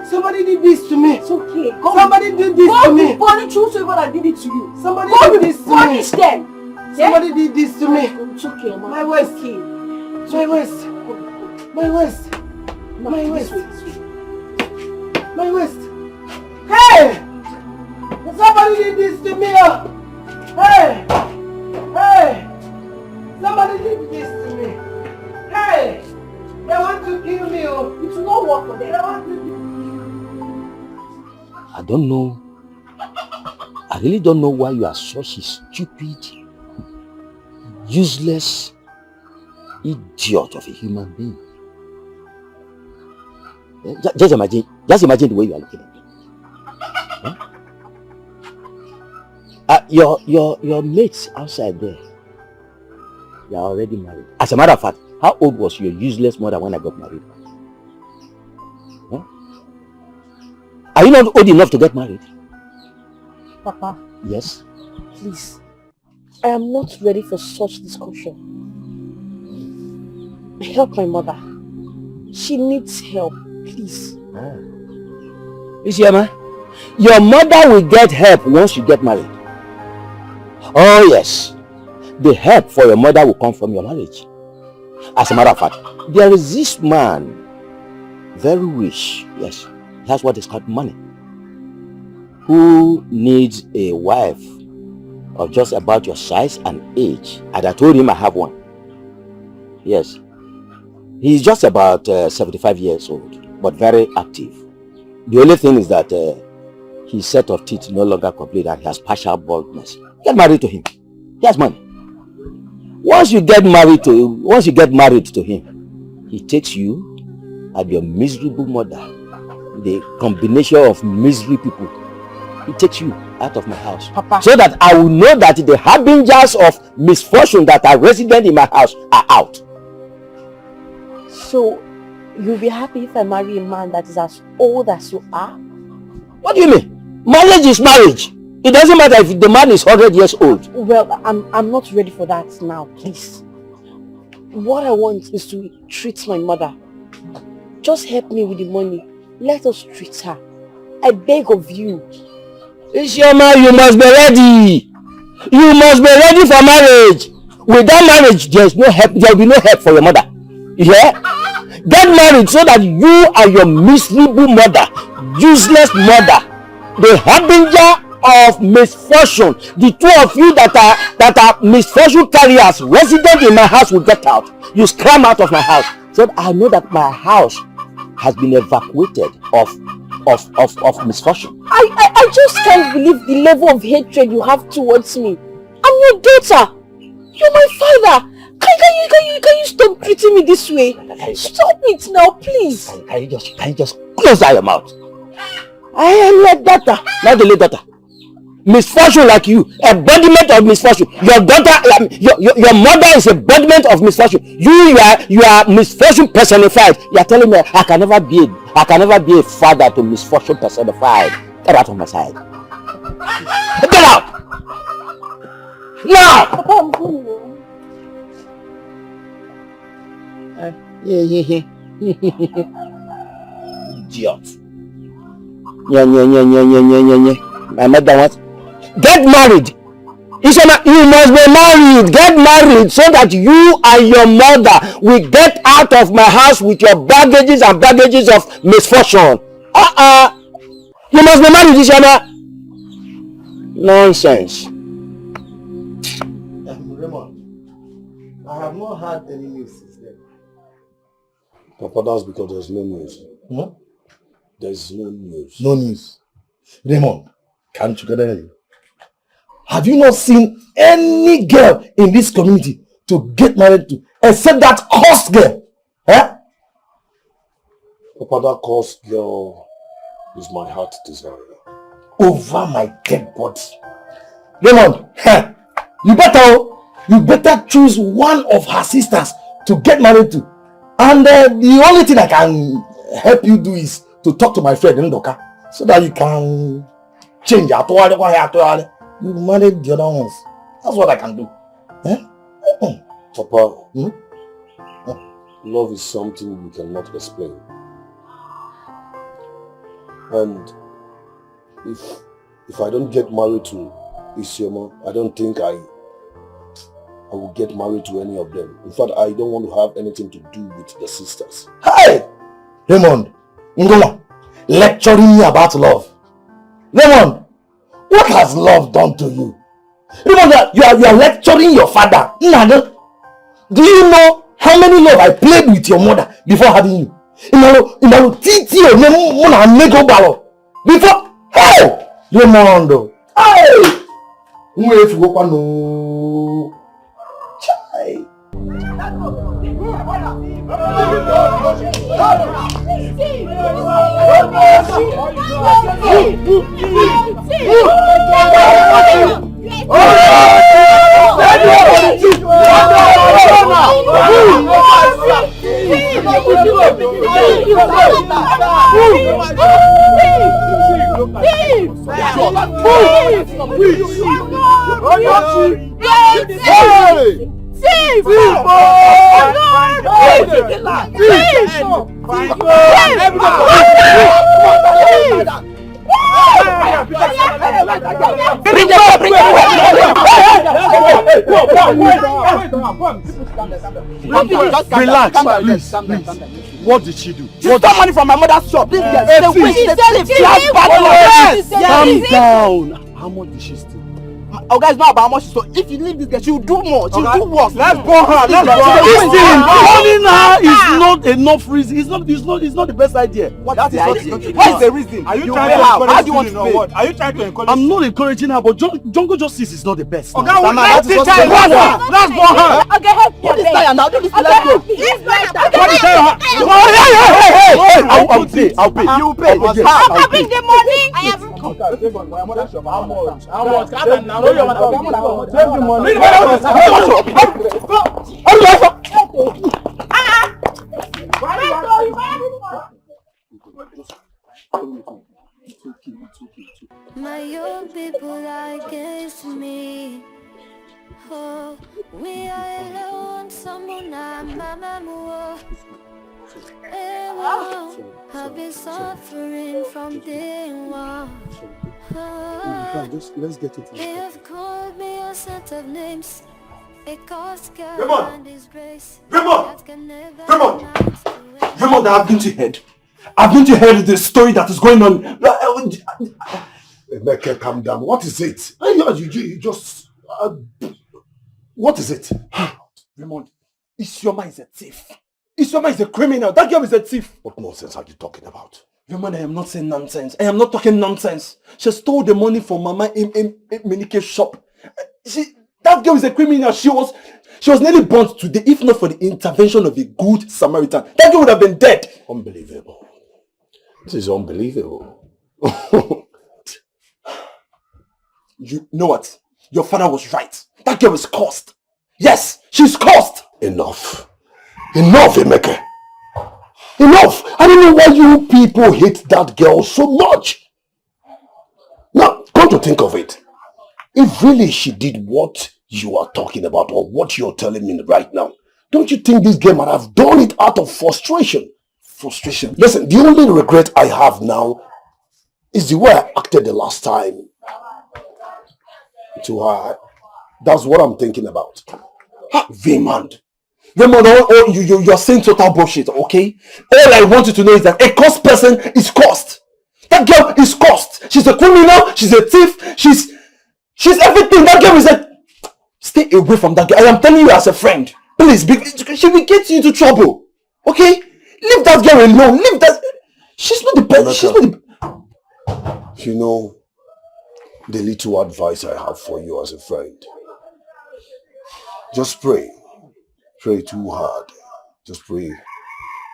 Somebody did this to me. It's okay. Somebody did this to me. Punish whosoever that did it to you. Somebody did this to me. Punish them. Somebody did this to me. It's okay, man. My waist. My waist. My waist. My waist. My waist. Hey! Somebody did this to me. Hey! Hey! Somebody did this to me. Hey! They want to kill me. It will not work for them. They want to kill me. I don't know. I really don't know why you are such a stupid, useless idiot of a human being. Just imagine the way you are looking at me. Your mates outside there, they are already married. As a matter of fact, how old was your useless mother when I got married? Huh? Are you not old enough to get married? Papa. Yes. Please. I am not ready for such discussion. Help my mother. She needs help. Please. Isioma, your mother will get help once you get married. Oh yes. The help for your mother will come from your marriage. As a matter of fact, there is this man, very rich, yes, he has what is called money, who needs a wife of just about your size and age. And I told him I have one. Yes. He's just about 75 years old, but very active. The only thing is that his set of teeth no longer complete and he has partial baldness. Get married to him. He has money. Once you get married to him, he takes you and your miserable mother, the combination of misery people, he takes you out of my house. Papa. So that I will know that the harbingers of misfortune that are resident in my house are out. So, you'll be happy if I marry a man that is as old as you are? What do you mean? Marriage is marriage. It doesn't matter if the man is 100 years old. Well, I'm not ready for that now, please. What I want is to treat my mother. Just help me with the money. Let us treat her. I beg of you. Isioma, you must be ready. You must be ready for marriage. Without marriage, there's no help. There will be no help for your mother. Yeah? Get married so that you and your miserable mother, useless mother, the harbinger of misfortune, the two of you that are misfortune carriers resident in my house will get out. You scram out of my house. So that I know that my house has been evacuated of misfortune. I just can't believe the level of hatred you have towards me. I'm your daughter. You're my father. Can you stop treating me this way? Stop it now, please. Can you just close down your mouth? I am your daughter, not the late daughter. Misfortune like you, embodiment of misfortune. Your daughter, your mother is embodiment of misfortune. You are misfortune personified. You are telling me I can never be a father to misfortune personified. Get out of my side. Get out! Now! Papa, I'm going. Idiot. My mother wants. Get married. You must be married. Get married so that you and your mother will get out of my house with your baggages and baggages of misfortune. You must be married, Ishama. Nonsense. Raymond, I have not had any news since then. Papa, that's because there's no news. Hmm? There's no news. No news. Raymond, can't you get any? Have you not seen any girl in this community to get married to except that cursed girl? Eh? Papa, that cursed girl is my heart desire. Over my dead body. Raymond, you better choose one of her sisters to get married to. And the only thing I can help you do is to talk to my friend Ndoka so that you can change your hair. You married the other ones. That's what I can do. Eh? Papa, love is something we cannot explain. And if I don't get married to Isioma, I don't think I will get married to any of them. In fact, I don't want to have anything to do with the sisters. Hey! Raymond, Ngoma, lecturing me about love. Raymond, what has love done to you? Raymond, you are lecturing your father. Do you know how many love I played with your mother before having you? Before, hey! Raymond, hey! If you go no. Chai. Relax, please. What did she do? She stole money from my mother's shop. Calm down. How much did she steal? Our guys know about how much. So if you leave this girl, she'll do more. She'll do worse. Let's burn her. Let's burn her. Listen, burning her is not enough reason. It's not the best idea. What is the reason? Are you trying trying to how encourage do you want to pay? what? Are you trying to encourage? I'm not encouraging her, but Jungle Justice is not the best. Okay, let's burn her. Let's burn her. Okay, help me. What is that now? Let's go. What is that? I'll pay. You will pay. I'll bring the money. I have. How much? My young people against me. Oh, we are alone, someone mama. I've been suffering from day one. Let's get it. They have called me a set of names. Raymond! Raymond, I've been to head. I've been to head the story that is going on. Emeka, calm down. What is it? You just... what is it? Raymond, Isioma is a thief. Isioma is a criminal. That girl is a thief. What nonsense are you talking about? Raymond, I am not saying nonsense. I am not talking nonsense. She stole the money from Mama in Minike's shop. That girl is a criminal. She was nearly burnt to death if not for the intervention of a good Samaritan. That girl would have been dead. Unbelievable. This is unbelievable. You know what? Your father was right. That girl is cursed. Yes, she's cursed. Enough. Enough, Emeka. Enough. I don't know why you people hate that girl so much. Now, come to think of it. If really she did what you are talking about or what you're telling me right now, don't you think this girl might have done it out of frustration? Frustration? Listen, the only regret I have now is the way I acted the last time to her. That's what I'm thinking about. Raymond, you're saying total bullshit, okay? All I want you to know is that a cursed person is cursed. That girl is cursed. She's a criminal, she's a thief, she's everything. That girl is a... Stay away from that girl. I am telling you as a friend. Please, she will get you into trouble. Okay? Leave that girl alone. Leave that... She's not the best. She's not the... You know, the little advice I have for you as a friend. Just pray. Pray too hard. Just pray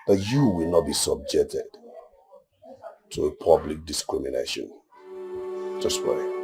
that you will not be subjected to a public discrimination. Just pray.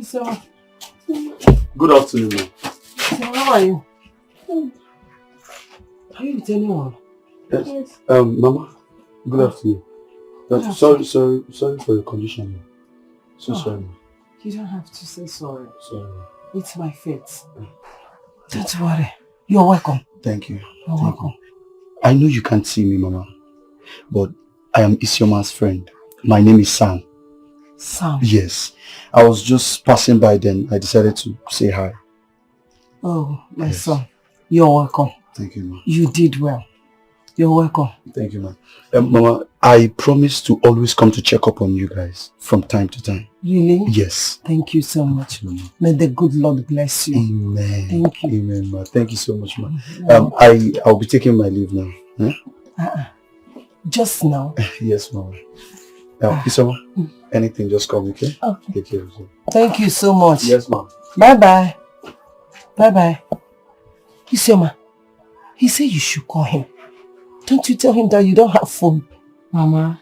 So, good afternoon, ma'am. So how are you? Are you with anyone? Yes. Mama, good afternoon. Sorry for your condition, ma'am. Sorry, ma'am. You don't have to say sorry. Sorry. It's my fate. Don't worry. You're welcome. Thank you. You're welcome. I know you can't see me, Mama, but I am Isioma's friend. My name is Sam. Sam? Yes. I was just passing by then. I decided to say hi. Oh, my son. You're welcome. Thank you, Mama. You did well. You're welcome. Thank you, Mama. Mama, I promise to always come to check up on you guys from time to time. Really? Yes. Thank you so much. May the good Lord bless you. Amen. Thank you. Amen, Ma. Thank you so much, Ma. I'll be taking my leave now. Huh? Just now? Yes, Mama. Isoma, anything, just come, okay? Okay. Take care of you. Thank you so much. Yes, ma'am. Bye-bye. Bye-bye. Isioma, he said you should call him. Don't you tell him that you don't have phone? Mama,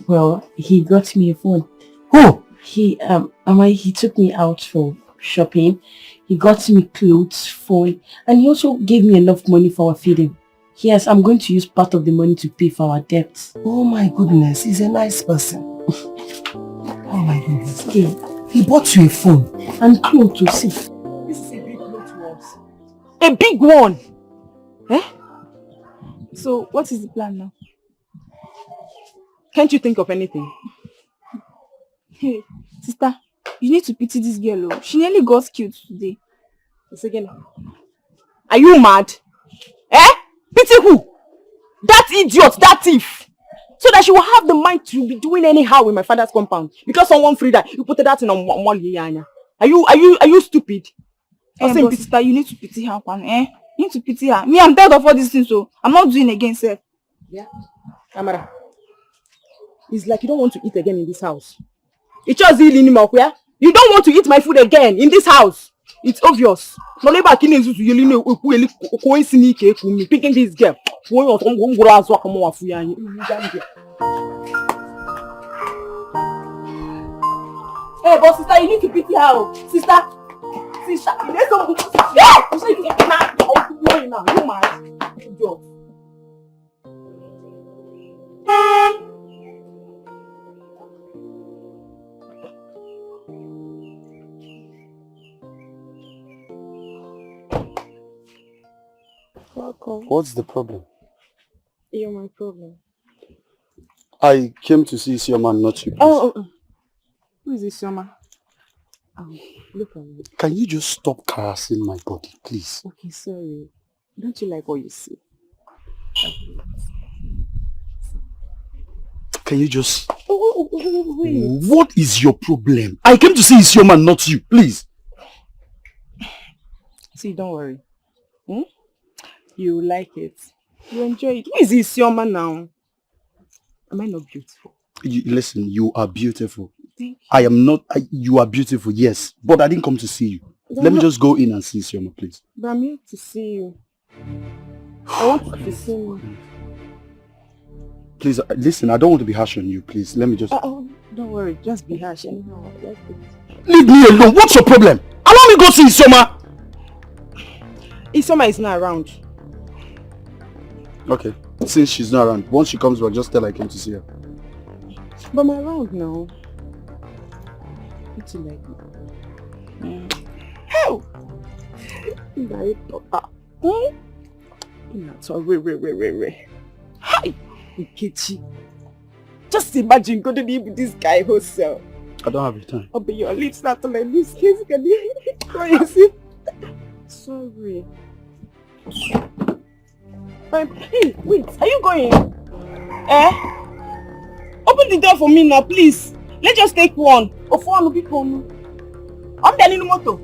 well, he got me a phone. Who? Mama, he took me out for shopping. He got me clothes, phone, and he also gave me enough money for our feeding. Yes, I'm going to use part of the money to pay for our debts. Oh my goodness, he's a nice person. Oh my goodness. Yeah. He bought you a phone. And clothes to see. This is a big note to us. A big one! Eh? So, what is the plan now? Can't you think of anything? Hey, sister, you need to pity this girl. Oh. She nearly got killed today. Again. Are you mad? Eh? Pity who? That idiot, that thief. So that she will have the mind to be doing anyhow in my father's compound. Because someone freed her, you put that in on one year. Are you stupid? But sister, you need to pity her, eh? You need to pity her. Me, I'm tired of all these things, so I'm not doing again, sir. Yeah. Amara. It's like you don't want to eat again in this house. It's just you don't want to eat my food again in this house. It's obvious. Picking this girl. Hey, but sister, you need to pity her. Sister. There's some. Yeah! You mad? Welcome. What's the problem? You're my problem. I came to see Isioma, not you. Oh. Who is Isioma? Look at me. Can you just stop harassing my body, please? Okay, sorry. Don't you like what you see? Can you just... Wait. What is your problem? I came to see Isioma, not you, please. See, don't worry. You like it. You enjoy it. Who is Isioma now? Am I not beautiful? Listen, you are beautiful. Thank you. I am not... you are beautiful, yes. But I didn't come to see you. Let me just go in and see Isioma, please. But I'm here to see you. I want you to see me. Please, listen, I don't want to be harsh on you, please. Let me just... don't worry. Just be harsh anyhow. Leave me alone. What's your problem? Allow me go see Isioma. Isioma is not around. Okay. Since she's not around, once she comes back, just tell her I came to see her. But I'm around now. What you like? Hell! Wait. Hi! Nkechi. Just imagine going to be with this guy wholesale. I don't have the time. Oh, but your lips not like this. Can you see? Sorry. Hey, wait, are you going? Open the door for me now, please. Let's just take one. I'm telling you, moto.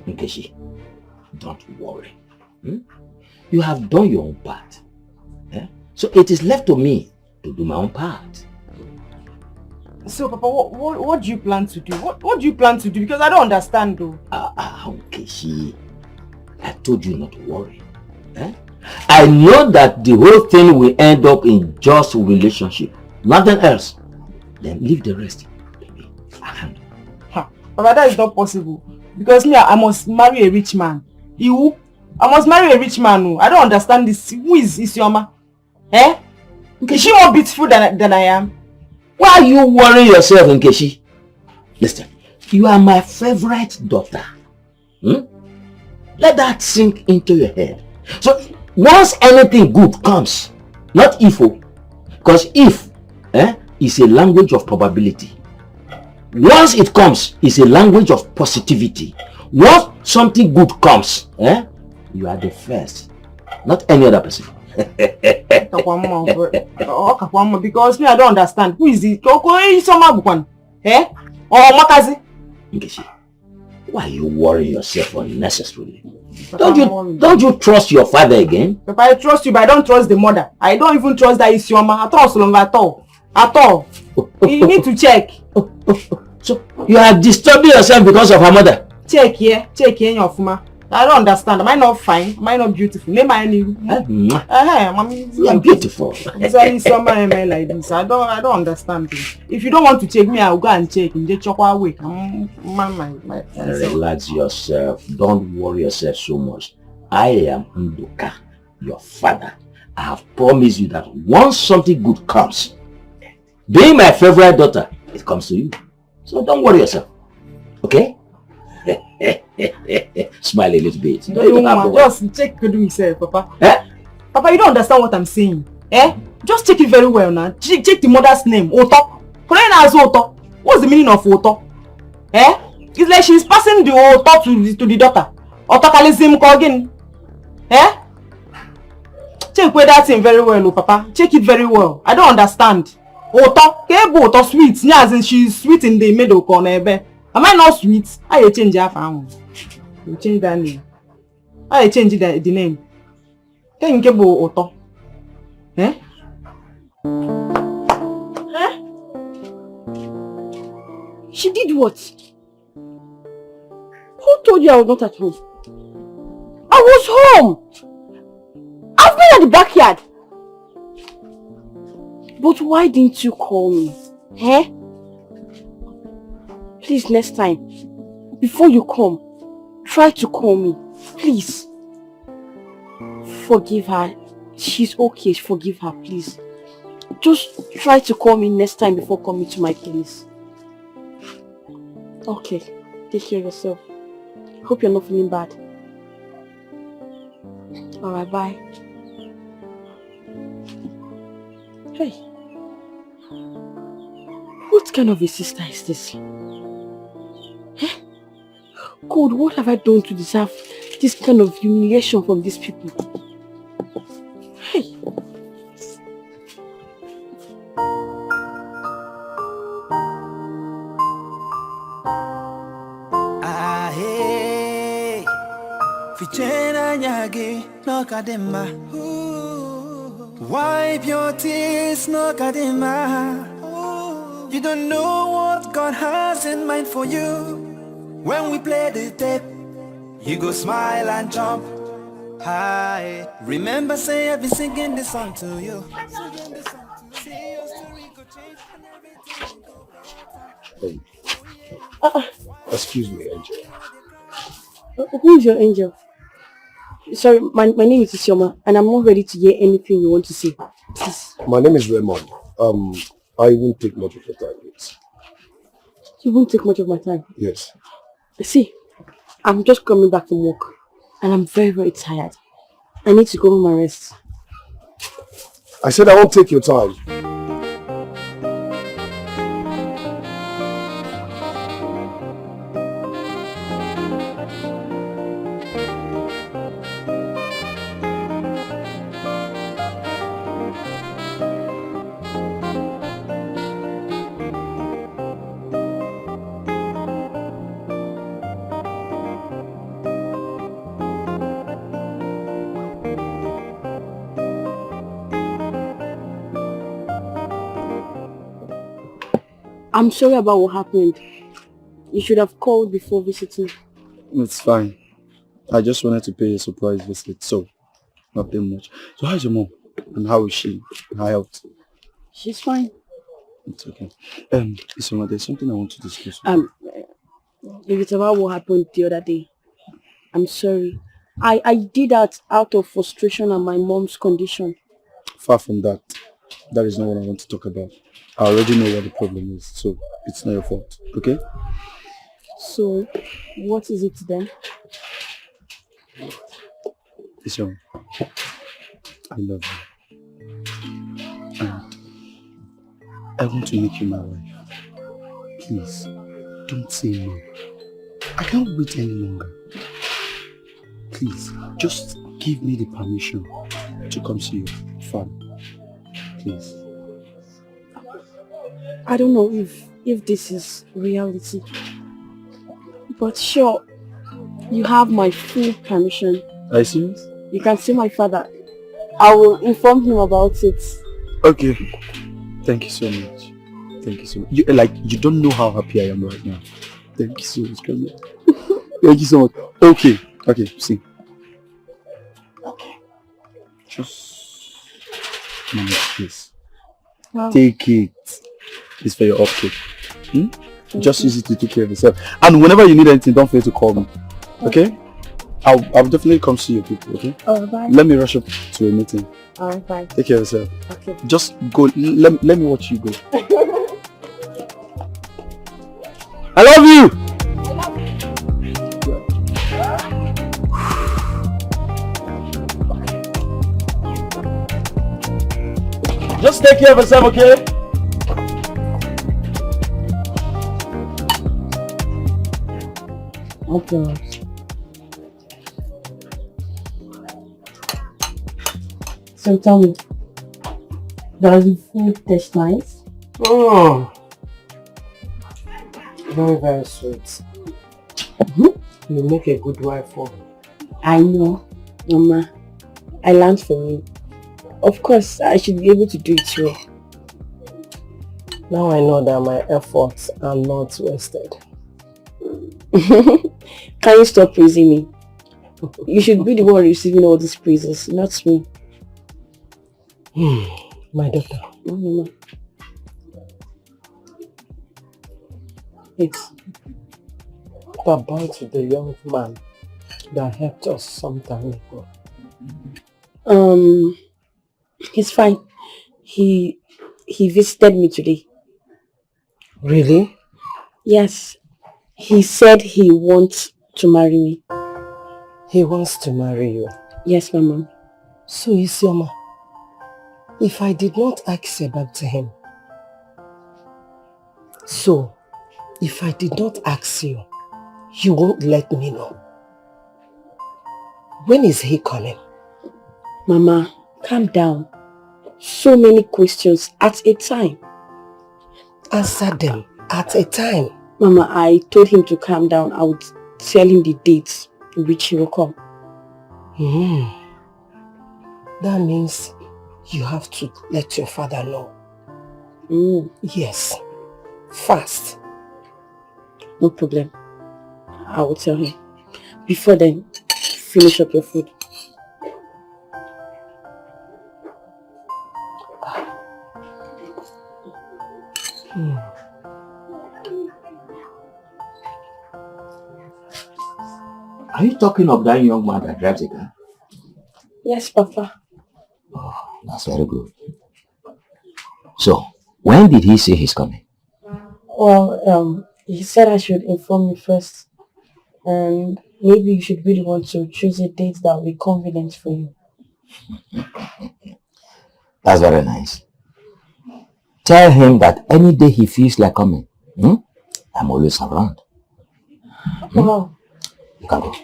Nkechi, don't worry. You have done your own part. So it is left to me to do my own part. So, Papa, what do you plan to do? What do you plan to do? Because I don't understand, though. Nkechi, I told you not to worry. I know that the whole thing will end up in just relationship. Nothing else. Then leave the rest to me. I handle. Papa, that is not possible. Because me, I must marry a rich man. You? I must marry a rich man. I don't understand this. Who is Isioma? Is she more beautiful than I am? Why are you worrying yourself, Nkechi? Listen, you are my favorite daughter. Let that sink into your head. So, once anything good comes, not if, because if is a language of probability. Once it comes, it's a language of positivity. Once something good comes, you are the first, not any other person. Because me, I don't understand. Who is it? Nkechi, why are you worrying yourself unnecessarily? Don't you trust your father again? Papa, I trust you, but I don't trust the mother. I don't even trust that Isioma. I trust Solomon at all. At all. You need to check. So you are disturbing yourself because of her mother? Check here your fuma. I don't understand. Am I not fine? Am I not beautiful? Name my name. Mommy, you are beautiful. Exactly, somebody like this. I don't understand it. If you don't want to check me, I'll go and check. In the chocolate week. Relax yourself. Don't worry yourself so much. I am Nduka, your father. I have promised you that once something good comes, being my favorite daughter, it comes to you. So don't worry yourself. Okay? Smile a little bit. Just check yourself, Papa. Papa, you don't understand what I'm saying. Just check it very well now. Check the mother's name. Oto. Oto. What's the meaning of Oto? It's like she's passing the Oto to the daughter. Otokalism again. Check with that thing very well, Papa. Check it very well. I don't understand. Oto sweet. As in she's sweet in the middle corner. Am I not sweet? I change her family. You change that name. I change the name. Can you get Oto? She did what? Who told you I was not at home? I was home. I've been at the backyard. But why didn't you call me? Please, next time, before you come, try to call me. Please. Forgive her. She's okay. Forgive her, please. Just try to call me next time before coming to my place. Okay. Take care of yourself. Hope you're not feeling bad. Alright, bye. Hey. What kind of a sister is this? God, what have I done to deserve this kind of humiliation from these people? Hey. Hey. Fichena nyagi no kadema. Wipe your tears no kadema. You don't know what God has in mind for you. When we play the tape, you go smile and jump high. Remember, say I've been singing this song to you. Excuse me, Angel. Who is your angel? Sorry, my name is Isioma, and I'm not ready to hear anything you want to say. Please. My name is Raymond. I won't take much of your time, please. You won't take much of my time? Yes. See, I'm just coming back from work, and I'm very, very tired. I need to go home and rest. I said I won't take your time. I'm sorry about what happened. You should have called before visiting. It's fine. I just wanted to pay a surprise visit, so nothing much. So how's your mom? And how is she? Her health? She's fine. It's okay. Isoma, there's something I want to discuss. If it's about what happened the other day, I'm sorry. I did that out of frustration and my mom's condition. Far from that. That is not what I want to talk about. I already know what the problem is, so it's not your fault, okay? So, what is it then? Isoma, I love you. And I want to make you my wife. Please, don't say no. I can't wait any longer. Please, just give me the permission to come see your family. Please. I don't know if this is reality, but sure, you have my full permission. Are you serious? You can see my father. I will inform him about it. Okay. Thank you so much. Thank you so much. You don't know how happy I am right now. Thank you so much. Come here. Thank you so much. Okay, see. Okay. Just manage this. Wow. Take it. It's for your upkeep. Just use it to take care of yourself. And whenever you need anything, don't forget to call me. Okay? I'll definitely come see your people, okay? Oh, bye. Let me rush up to a meeting. Alright, bye. Take care of yourself. Okay. Just go. Let me watch you go. I love you! Just take care of yourself, okay? Okay. So tell me, does the food taste nice? Oh, very, very sweet. You make a good wife for me. I know, Mama. I learned from you. Of course, I should be able to do it well. Now I know that my efforts are not wasted. Can you stop praising me? You should be the one receiving all these praises, not me. My daughter. Mama. It's about the young man that helped us some time ago. He's fine. He visited me today. Really? Yes. He said he wants to marry me. He wants to marry you? Yes, Mama. So, Isioma, if I did not ask about him, so if I did not ask you, you won't let me know. When is he coming? Mama, calm down. So many questions at a time. Answer them at a time. Mama, I told him to calm down. I would tell him the dates in which he will come. That means you have to let your father know. Yes. Fast. No problem. I will tell him. Before then, finish up your food. Are you talking of that young man that drives a car? Yes, Papa. Oh, that's very good. So, when did he say he's coming? Well, he said I should inform you first. And maybe you should really want to choose a date that will be convenient for you. That's very nice. Tell him that any day he feels like coming, I'm always around. Wow. You can go.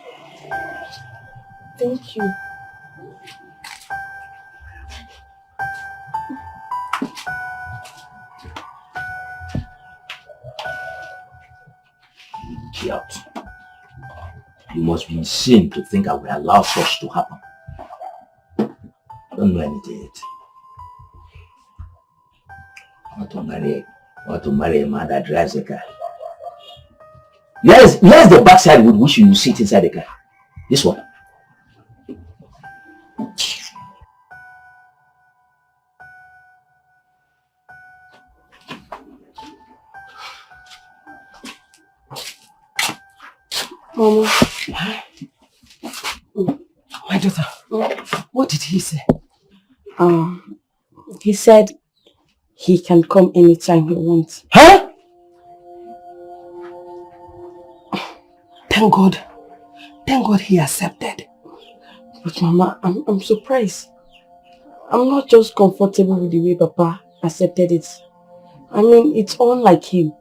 Thank you. Idiot. You must be insane to think I will allow such to happen. Don't know anything yet. I want to marry a man that drives a car. Yes, the backside with which you sit inside the car. This one. Mama. My daughter, what did he say? He said he can come anytime he wants. Huh? Thank God. Thank God he accepted. But Mama, I'm surprised. I'm not just comfortable with the way Papa accepted it. I mean, it's unlike him.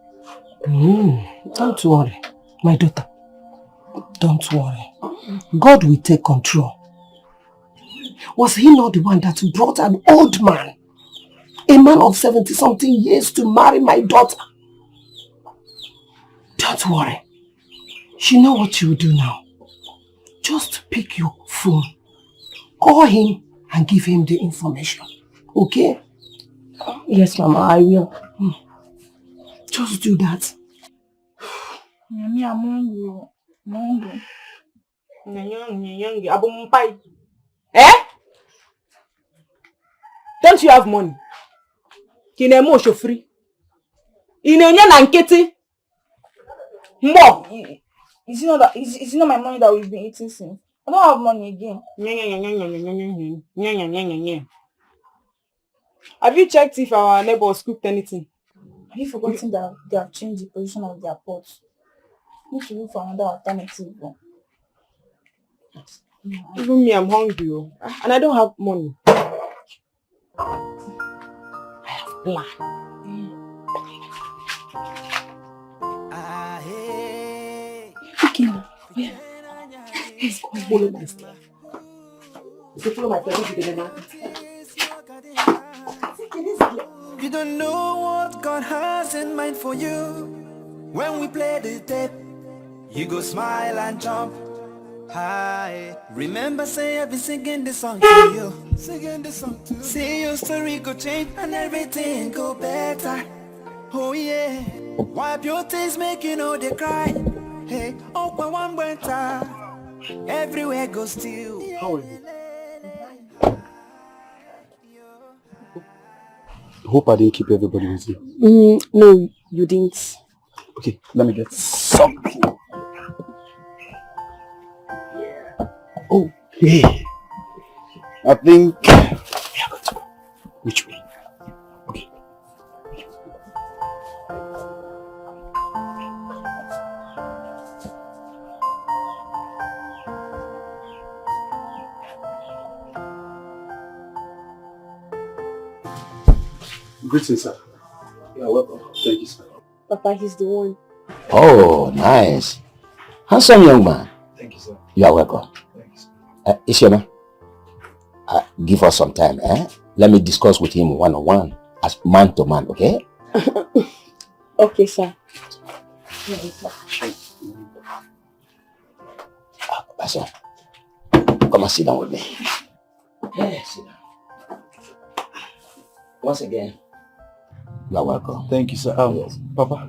Don't worry, my daughter. Don't worry. God will take control. Was he not the one that brought an old man, a man of 70-something years, to marry my daughter? Don't worry. You know what you will do now? Just pick your phone, call him and give him the information. Okay? Yes, Mama, I will. Just do that. Mommy, I'm hungry. I'm hungry. Eh? Don't you have money? Kinemo free. Inenye na nkiti. Mbo. Is it not my money that we've been eating since? I don't have money again. Have you checked if our neighbors cooked anything? Have you forgotten that they have changed the position of their pots? Need to look for another alternative. Even me, I'm hungry, and I don't have money. I have plan. Okay, now. Yeah. Let's go follow my step. You follow my step. You don't know what God has in mind for you. When we play the tape, you go smile and jump. Hi, remember say I've been singing this song to you. Singing this song to you. See your story go change and everything go better. Oh yeah, wipe your tears, make you know they cry. Hey, open one better. Everywhere goes still. How are you? Hope I didn't keep everybody with you. No, you didn't. Okay, let me get something. Okay. I think we are going to go. Which way? Okay. Greetings, sir. You are welcome. Thank you, sir. Papa, he's the one. Oh, nice. Handsome young man. Thank you, sir. You are welcome. Thanks. Isioma, give us some time, eh? Let me discuss with him one-on-one, as man to man, okay? Okay, sir. Pastor, come and sit down with me. Hey, sit down. Once again, you are welcome. Thank you, sir. Yes. Papa,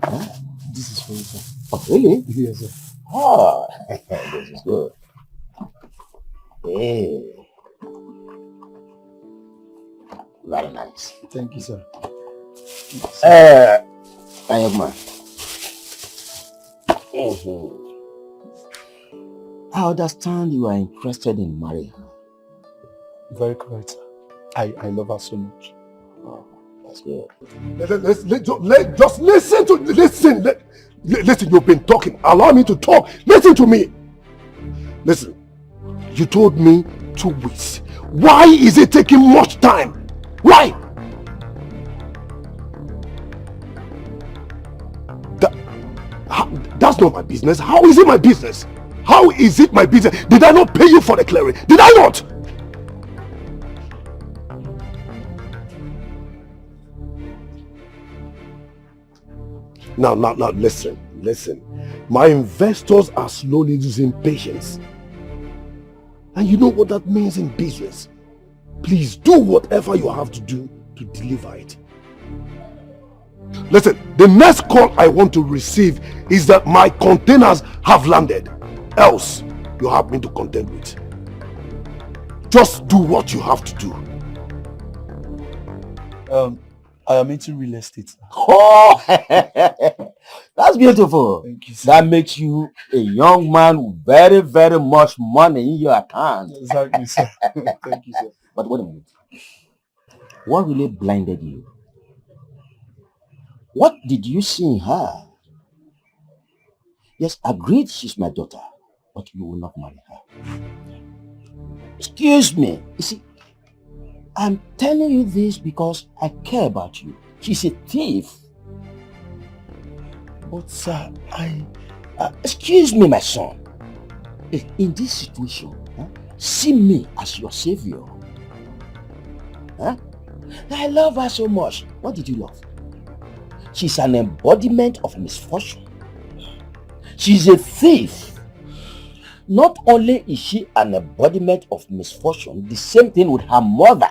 this is for you, sir. Oh, really? Yes, sir. Oh, this is good. Hey. Very nice. Thank you, sir. Young man. I understand you are interested in marrying her. Very correct, sir. I love her so much. Oh, that's good. Just listen to listen. Listen, you've been talking. Allow me to talk. Listen to me. Listen, you told me 2 weeks. Why is it taking much time? Why? That's not my business. How is it my business? How is it my business? Did I not pay you for the clearing? Did I not? Now, listen. My investors are slowly losing patience. And you know what that means in business. Please do whatever you have to do to deliver it. Listen, the next call I want to receive is that my containers have landed. Else, you have me to contend with. Just do what you have to do. I am into real estate. Oh, that's beautiful. Thank you, sir. That makes you a young man with very, very much money in your account. Exactly, sir. Thank you, sir. But wait a minute. What really blinded you? What did you see in her? Yes, agreed she's my daughter, but you will not marry her. Excuse me. You see, I'm telling you this because I care about you. She's a thief. But sir, excuse me, my son. In this situation, see me as your savior. I love her so much. What did you love? She's an embodiment of misfortune. She's a thief. Not only is she an embodiment of misfortune, the same thing with her mother.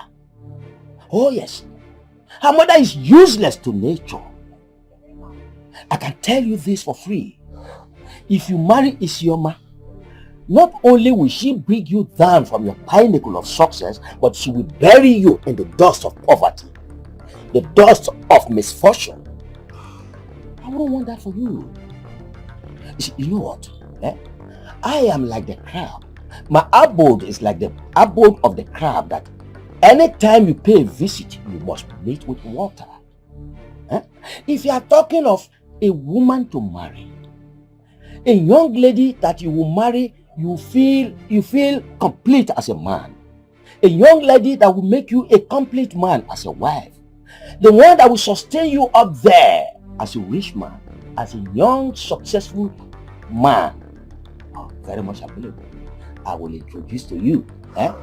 Oh yes, her mother is useless to nature. I can tell you this for free. if you marry Isioma, not only will she bring you down from your pinnacle of success, but she will bury you in the dust of poverty, the dust of misfortune. I won't want that for you. You know what? I am like the crab. My abode is like the abode of the crab, that anytime you pay a visit, you must meet with water. If you are talking of a woman to marry, a young lady that you will marry, you feel complete as a man. A young lady that will make you a complete man as a wife. The one that will sustain you up there as a rich man, as a young, successful man. Very much available. I will introduce to you a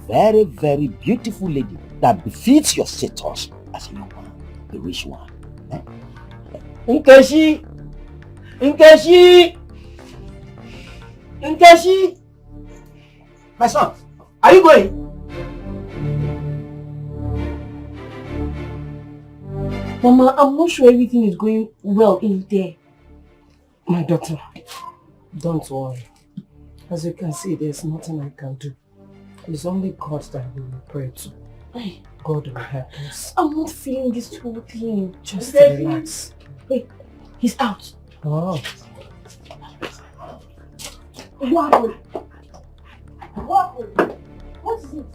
very, very beautiful lady that befits your status as a young man, the rich one. Nkechi! My son, are you going? Mama, I'm not sure everything is going well in there. My daughter, don't worry. As you can see, there's nothing I can do. It's only God that we will pray to. God will help us. I'm not feeling this whole thing. Just relax. Wait, he's out. Oh. What happened? What happened? What is it?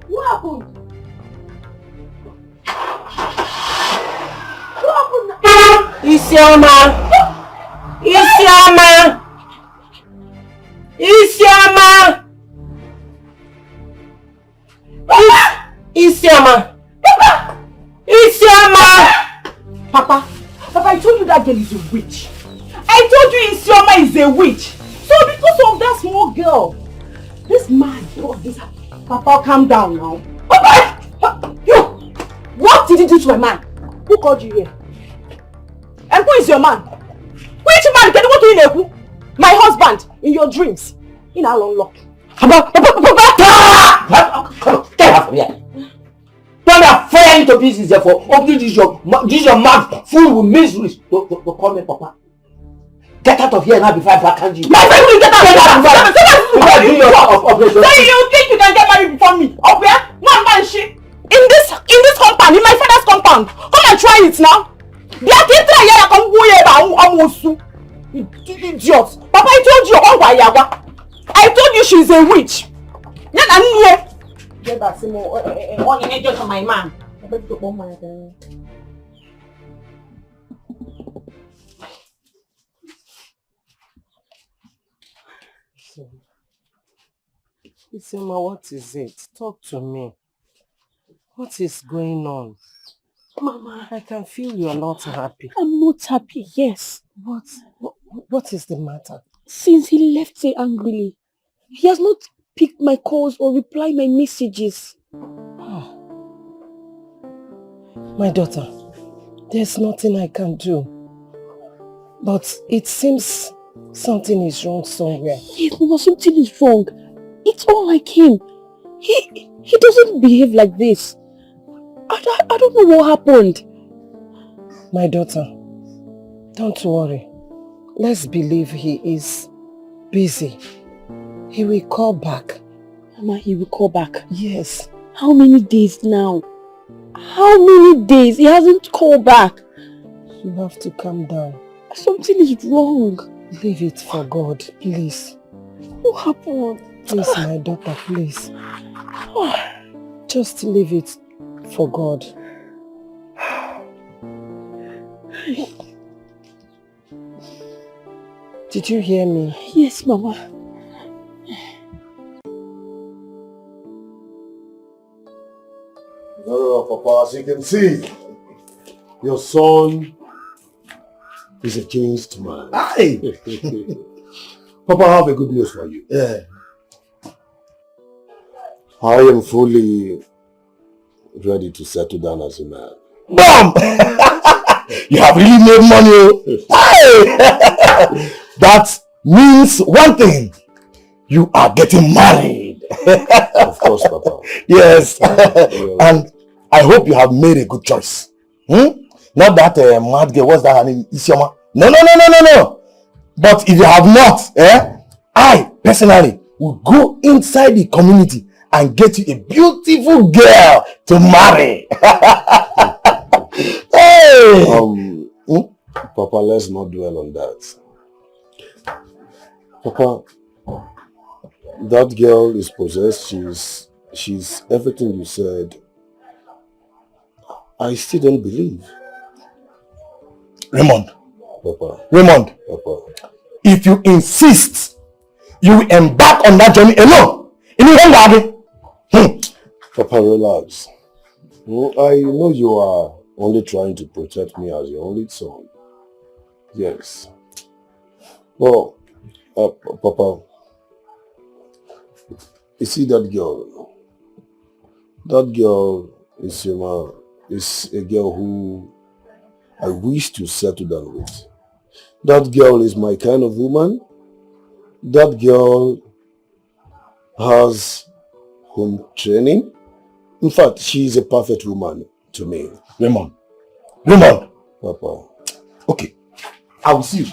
What happened? What happened? Isioma! Isioma! Isioma! Isioma! Papa! Isioma! Papa, I told you that girl is a witch. I told you Isioma is a witch. So because of that small girl, this man brought this. Papa, calm down now. Papa! You! What did you do to my man? Who called you here? And who is your man? Which man can you go to in my husband, in your dreams. In our long lock. Papa! Get out from here! Don't fire into pieces therefore. Open this your mouth full with miseries. Don't call me Papa. Get out of here now before I backhand you. My friend will get out of here! So you think you can get married before me? Up here? Man, shit. In this compound, in my father's compound. Come and try it now. Idiot. Papa, I told you she's a witch. Get back, Simo. For my man. Isioma, what is it? Talk to me. What is going on? Mama, I can feel you're not happy. I'm not happy, yes. What is the matter? Since he left so angrily, he has not picked my calls or replied my messages. Oh. My daughter, there's nothing I can do. But it seems something is wrong somewhere. Yes, Mama, something is wrong. It's all like him. He doesn't behave like this. I don't know what happened. My daughter, don't worry. Let's believe he is busy. He will call back. Mama, he will call back? Yes. How many days now? How many days? He hasn't called back. You have to calm down. Something is wrong. Leave it for God, please. What happened? Please, my daughter, please. Just leave it for God. Did you hear me? Yes, Mama. No, Papa, as you can see, your son is a changed man. Aye. Papa, I have a good news for you. Yeah. I am fully ready to settle down as a man. Bam! You have really made money. Hey! That means one thing. You are getting married. Of course, Papa. Yes. And I hope you have made a good choice. Not that mad girl, what's that her name? Isioma. No. But if you have not, I personally will go inside the community and get you a beautiful girl to marry. Hey! Papa, let's not dwell on that. Papa, that girl is possessed. She's everything you said. I still don't believe. Raymond. Papa. Raymond. Papa. If you insist, you will embark on that journey alone. Papa, relax. I know you are only trying to protect me as your only son. Yes. Well, Papa, you see that girl? That girl is a girl who I wish to settle down with. That girl is my kind of woman. That girl has home training. In fact, she is a perfect woman to me. Raymond. Papa. Okay. I will see you.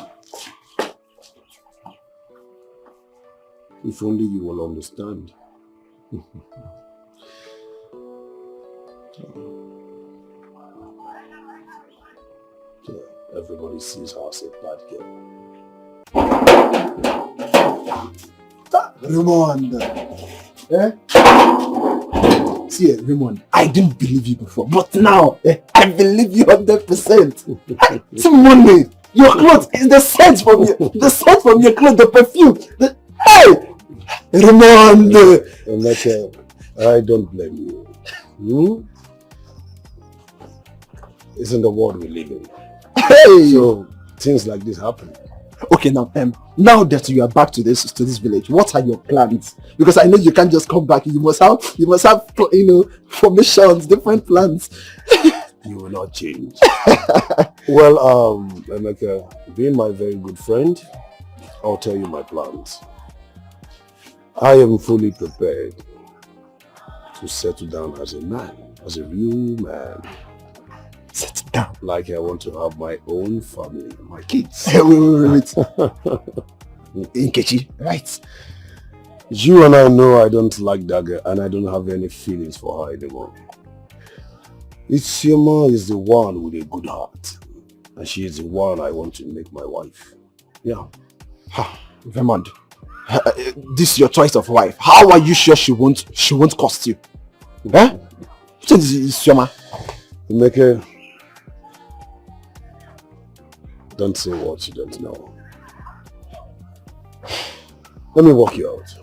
If only you will understand. Everybody sees her as a bad girl. Raymond. See, Raymond, I didn't believe you before, but now I believe you 100%. See, money, your clothes is the scent from your clothes, the perfume. Hey, Raymond. I don't blame you. Isn't the world we live in? Hey, so things like this happen. Okay, now that you are back to this village, what are your plans? Because I know you can't just come back. You must have formations, different plans. You will not change. Well, Emeka, being my very good friend, I'll tell you my plans. I am fully prepared to settle down as a man, as a real man. Settle down? Like I want to have my own family, my kids. Hey, wait. Nkechi, right? You and I know I don't like that girl and I don't have any feelings for her anymore. Isioma is the one with a good heart. And she is the one I want to make my wife. Yeah. Raymond, this is your choice of wife. How are you sure she won't cost you? Which is Isioma? Emeka, don't say what you don't know. Let me walk you out.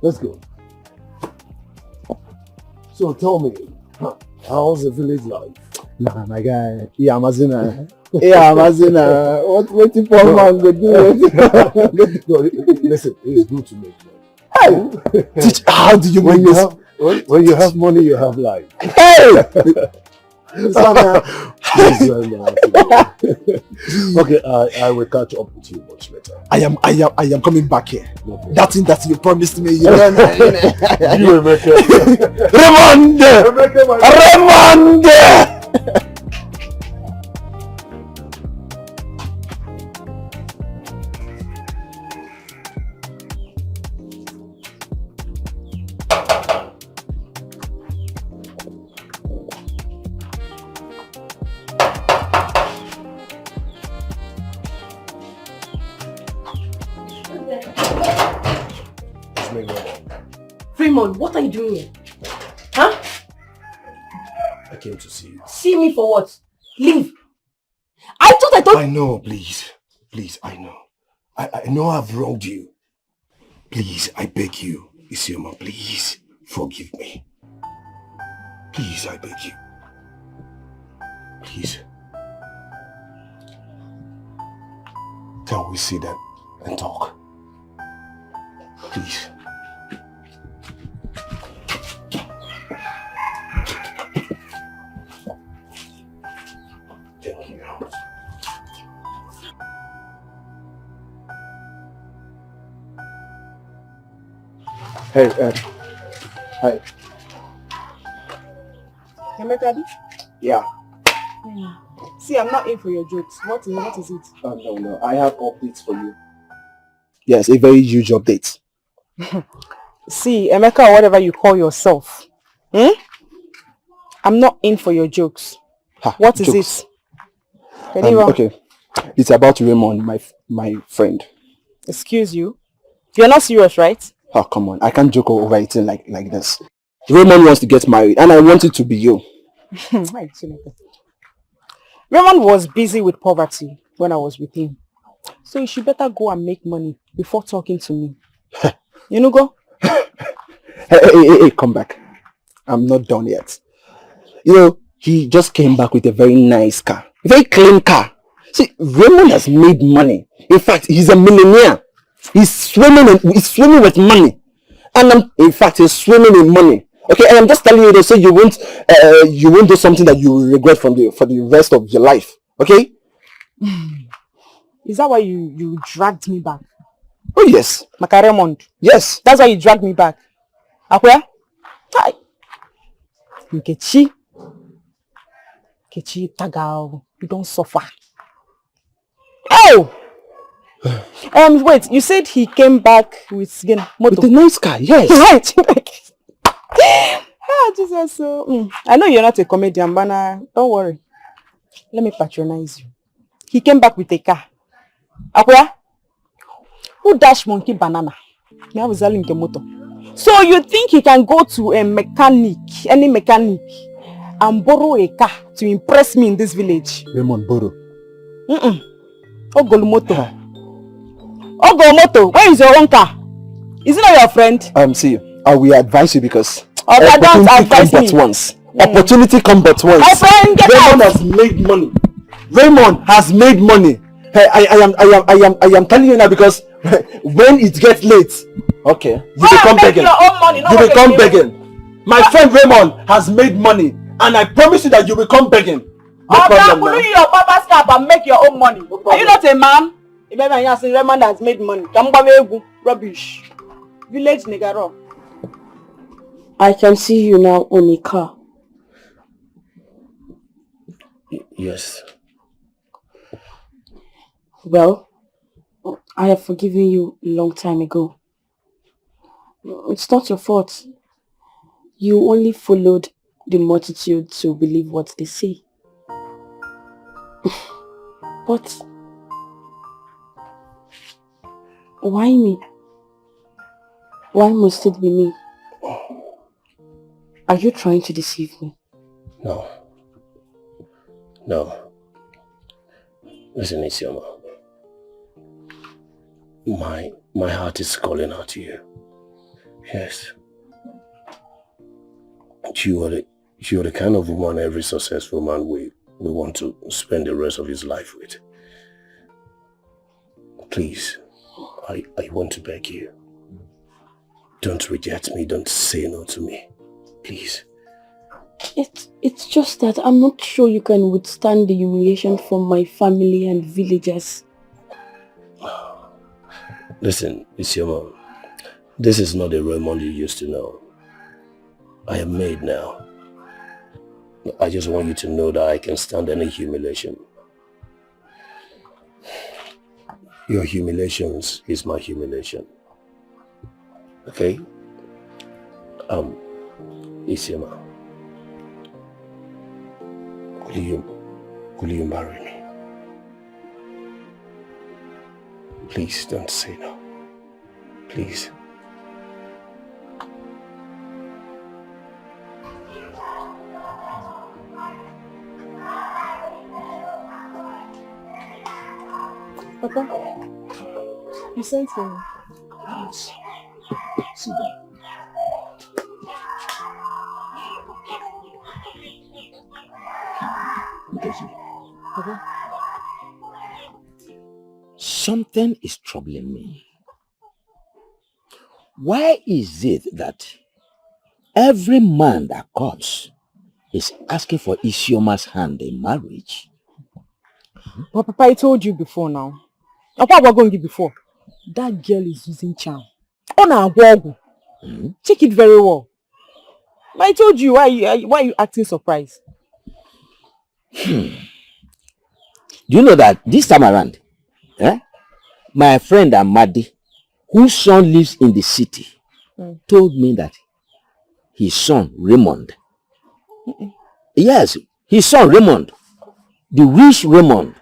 Let's go. So tell me, how's the village life? Nah, my guy. Yeah, Amazina. What the poor man go do? Listen, it's good to make money. Hey! Teach, how do you make this? When you have money, you have life. Hey! Okay, I will catch up with you much later. I am coming back here. Okay. That thing that you promised me, you know. You will make it. Raymond! Raymond, what are you doing here? Huh? I came to see you. See me for what? Leave. I thought. I know, please. Please, I know. I know I've wronged you. Please, I beg you. Isioma, please, forgive me. Please, I beg you. Please. Can we sit down and talk? Please. Thank you. Hey, hi. Emeka, Yeah. See, I'm not in for your jokes. What is it? Oh, no. I have updates for you. Yes, a very huge update. See, Emeka or whatever you call yourself. I'm not in for your jokes. What is it? Okay. It's about Raymond, my friend. Excuse you? You're not serious, right? Oh, come on. I can't joke over it like this. Raymond wants to get married and I want it to be you. Raymond was busy with poverty when I was with him. So you should better go and make money before talking to me. You know, go? Hey, come back. I'm not done yet. You know, he just came back with a very nice car. A very clean car. See, Raymond has made money. In fact, he's a millionaire. He's swimming with money. And he's swimming in money. Okay, and I'm just telling you so you won't do something that you will regret for the rest of your life. Okay? Is that why you dragged me back? Oh yes. Maka Raymond. Yes. That's why you dragged me back. Akwea? Hi. Nkechi Tagao. You don't suffer. Oh! Wait, you said he came back with motor. With a nice car, yes. Right. Jesus. So, I know you're not a comedian, but don't worry. Let me patronize you. He came back with a car. Akwea? Who dash monkey banana? So you think he can go to a mechanic, any mechanic, and borrow a car to impress me in this village? Raymond, borrow. Ogolomoto. Ogolomoto, where is your own car? Isn't that your friend? See, I will advise you because don't advise me. Opportunity comes but once. My friend, Raymond has made money. Raymond has made money. Hey, I am telling you now because when it gets late, okay, you become begging. You become begging. My friend Raymond has made money, and I promise you that you will come begging. No problem, put in your papa's cap and make your own money. Are you not a man? Raymond has made money. Rubbish. Village nigga. I can see you now on a car. Yes. Well, I have forgiven you a long time ago. It's not your fault. You only followed the multitude to believe what they say. But why me? Why must it be me? Are you trying to deceive me? No. Listen, Isioma. My heart is calling out to you. Yes. You are the kind of woman every successful man we want to spend the rest of his life with. Please, I want to beg you. Don't reject me. Don't say no to me. Please. It's just that I'm not sure you can withstand the humiliation from my family and villagers. Listen, Isioma, this is not the Raymond you used to know. I am made now. I just want you to know that I can stand any humiliation. Your humiliations is my humiliation. Okay? Isioma, will you marry me? Please don't say no. Please. Papa, you sent him. Yes. Sit down. Okay. Something is troubling me. Why is it that every man that comes is asking for Isioma's hand in marriage? But Papa, I told you before now. Papa, we're going to before. That girl is using charm. On our Google. Check it very well. But I told you, why are you acting surprised? Do you know that this time around, my friend Amadi, whose son lives in the city, told me that his son Raymond, yes, his son Raymond, the rich Raymond,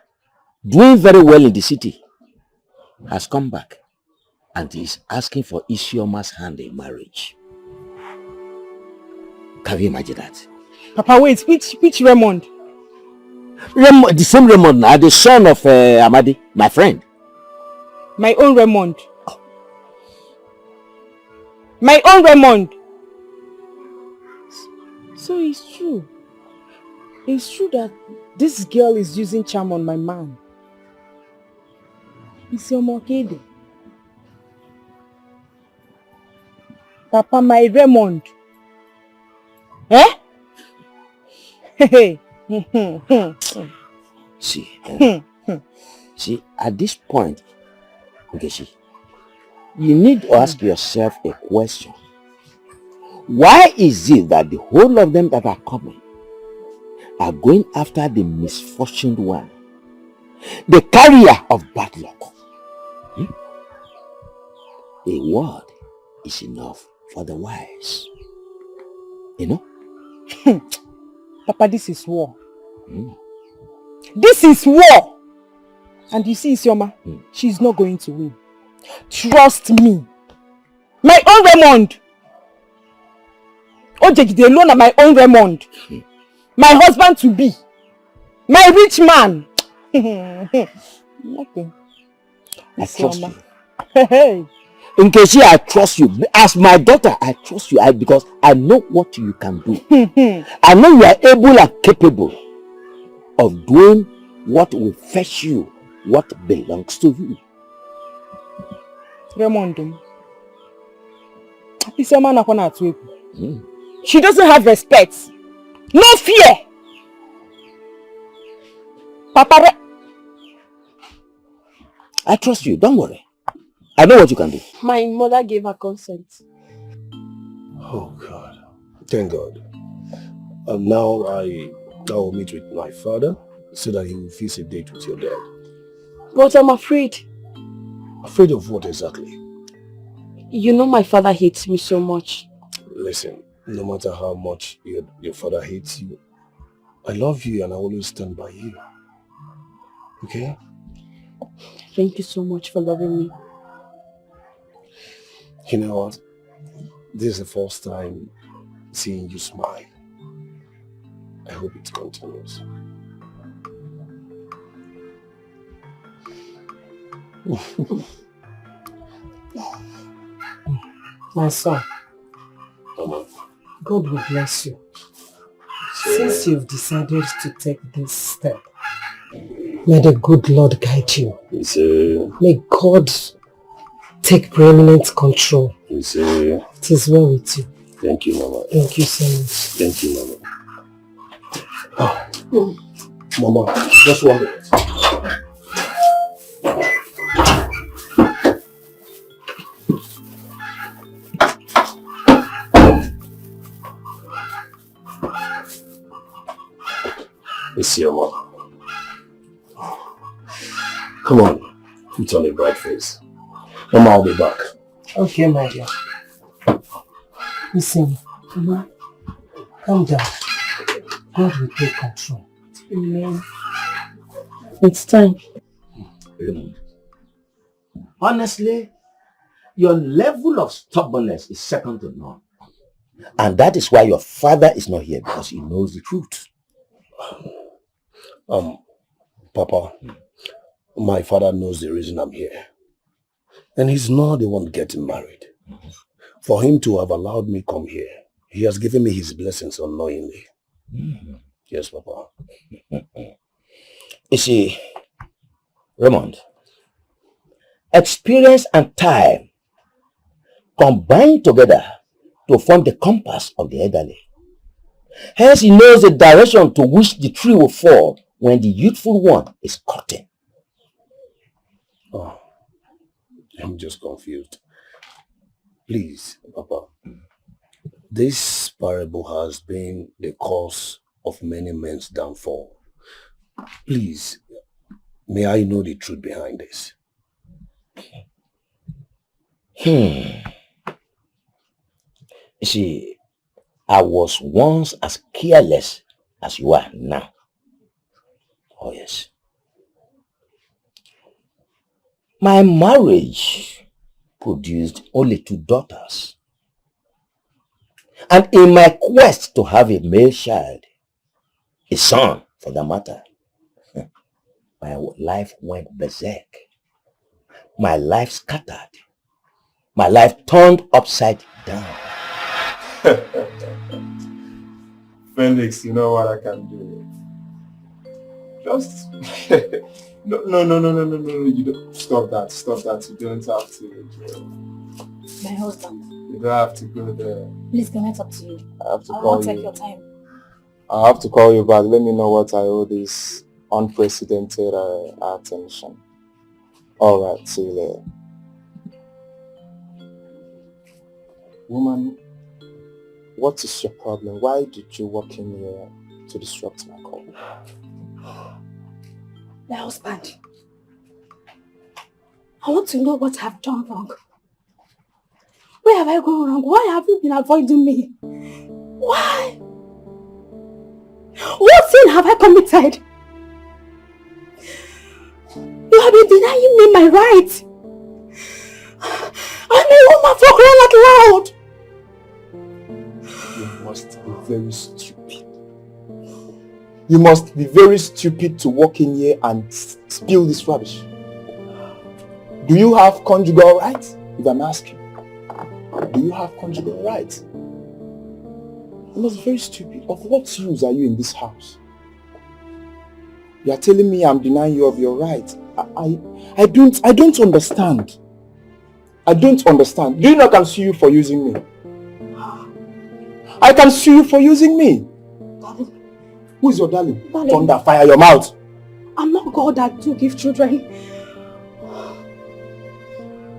doing very well in the city, has come back and is asking for Isioma's hand in marriage. Can you imagine that? Papa, wait, which Raymond? Raymond, the same Raymond now, the son of Amadi, my friend. My own Raymond. My own Raymond. So it's true. It's true that this girl is using charm on my man. It's your Mokede. Papa, my Raymond. Eh? See, see, at this point, Nkechi, you need to ask yourself a question. Why is it that the whole of them that are coming are going after the misfortuned one, the carrier of bad luck? A word is enough for the wise. You know? Papa, this is war. This is war. And you see, Isioma, she's not going to win. Trust me. My own Raymond. Ojegide alone are my own Raymond. My husband to be. My rich man. Nothing. I trust you. Nkechi, I trust you. As my daughter, I trust you because I know what you can do. I know you are able and capable of doing what will fetch you what belongs to you. Raymond, she doesn't have respect. No fear. Papa, I trust you. Don't worry. I know what you can do. My mother gave her consent. Oh God. Thank God. Now I will meet with my father so that he will fix a date with your dad. But I'm afraid. Afraid of what exactly? You know my father hates me so much. Listen, no matter how much your father hates you, I love you and I always stand by you. Okay? Thank you so much for loving me. You know what? This is the first time seeing you smile. I hope it continues. My son, Mama. God will bless you. Since you've decided to take this step, may the good Lord guide you. May God take preeminent control. It is well with you. Thank you, Mama. Thank you so much. Thank you, Mama. Mama, just 1 minute. It's your mom. Come on, put on a bright face. Mama, I'll be back. Okay, my dear. Listen, Mama, calm down. God will take control. Amen. It's time. Honestly, your level of stubbornness is second to none. And that is why your father is not here, because he knows the truth. Papa, my father knows the reason I'm here. And he's not the one getting married. For him to have allowed me come here, he has given me his blessings unknowingly. Yes, Papa. You see, Raymond, experience and time combine together to form the compass of the elderly. Hence, he knows the direction to which the tree will fall when the youthful one is cutting. Oh, I'm just confused. Please, Papa. This parable has been the cause of many men's downfall. Please, may I know the truth behind this? You see, I was once as careless as you are now. Oh yes. My marriage produced only 2 daughters. And in my quest to have a male child, a son for that matter, my life went berserk. My life scattered. My life turned upside down. Felix, you know what I can do? Just no, you don't stop that. You don't have to. My husband. You don't have to go there. Please, can I talk to you? I have to I call won't you. take your time. I have to call you back. Let me know what I owe this unprecedented attention. Alright, see you later. Woman, what is your problem? Why did you walk in here to disrupt my call? My husband. I want to know what I've done wrong. Where have I gone wrong? Why have you been avoiding me? Why? What sin have I committed? You have been denying me my right. I'm a woman for crying out loud. You must be very stupid. You must be very stupid to walk in here and spill this rubbish. Do you have conjugal rights? If I'm asking. Do you have conjugal rights? You must be very stupid. Of what use are you in this house? You are telling me I'm denying you of your rights. I don't understand. I don't understand. Do you know I can sue you for using me? I can sue you for using me. Darling. Who is your darling? Darling. Thunder, fire your mouth. I'm not God that do give children.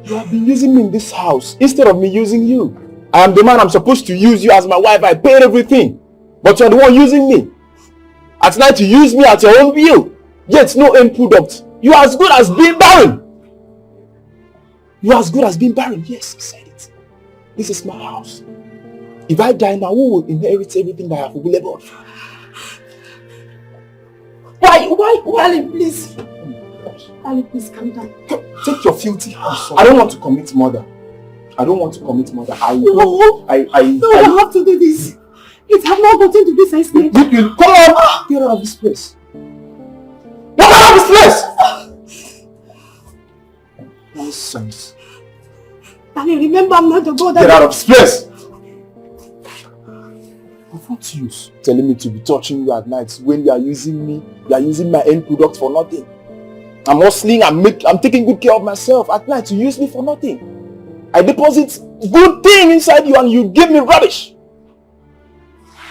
You have been using me in this house instead of me using you. I am the man. I'm supposed to use you as my wife. I paid everything. But you're the one using me. At night you use me at your own will. Yet no end product. You are as good as being barren. You are as good as being barren. Yes, he said it. This is my house. If I die now, who will inherit everything that I have labored? Why, Ali, please. Ali, please calm down. Take your filthy hands. I don't want to commit murder. No, I have to do this. It have not gotten to this extent. Come on! Get out of this place. Get out of this place! Nonsense. Danny, remember I'm not the God that... Get out of this place! Of what use telling me to be touching you at night when you are using me? You are using my end product for nothing. I'm hustling, I'm taking good care of myself. At night you use me for nothing. I deposit good thing inside you and you give me rubbish.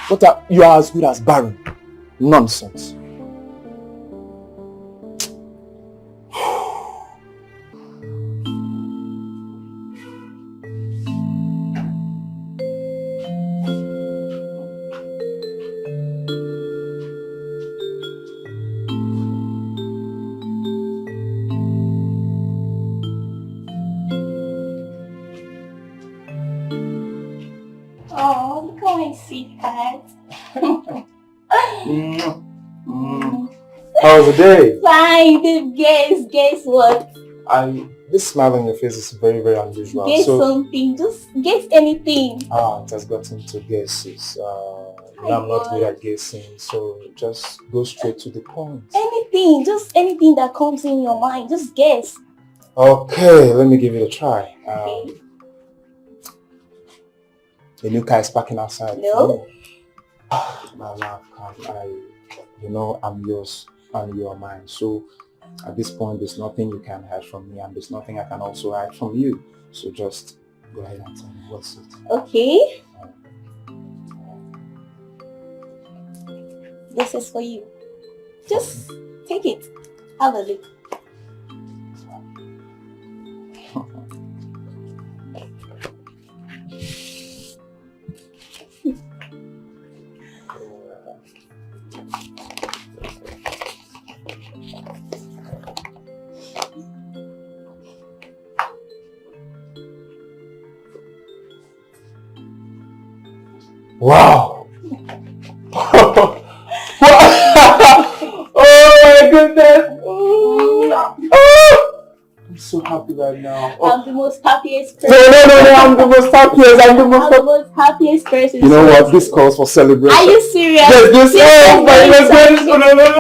But you are as good as barren. Nonsense. Oh, look at my sweetheart. How was the day? Fine, babe. Guess what? This smile on your face is very, very unusual. Guess something. Just guess anything. It has gotten to guesses. I'm not good at guessing, so just go straight to the point. Anything. Just anything that comes in your mind. Just guess. Okay, let me give it a try. Okay. The new car is parking outside. No. My love, I'm yours and you are mine. So at this point, there's nothing you can hide from me and there's nothing I can also hide from you. So just go ahead and tell me what's it. Okay. This is for you. Just take it. Have a look. Wow! Oh my goodness! I'm so happy right now. I'm the most happiest person. No, I'm the most happiest. I'm the most happiest person. You know what? This calls for celebration. Are you serious? Yes, this oh my goodness! No.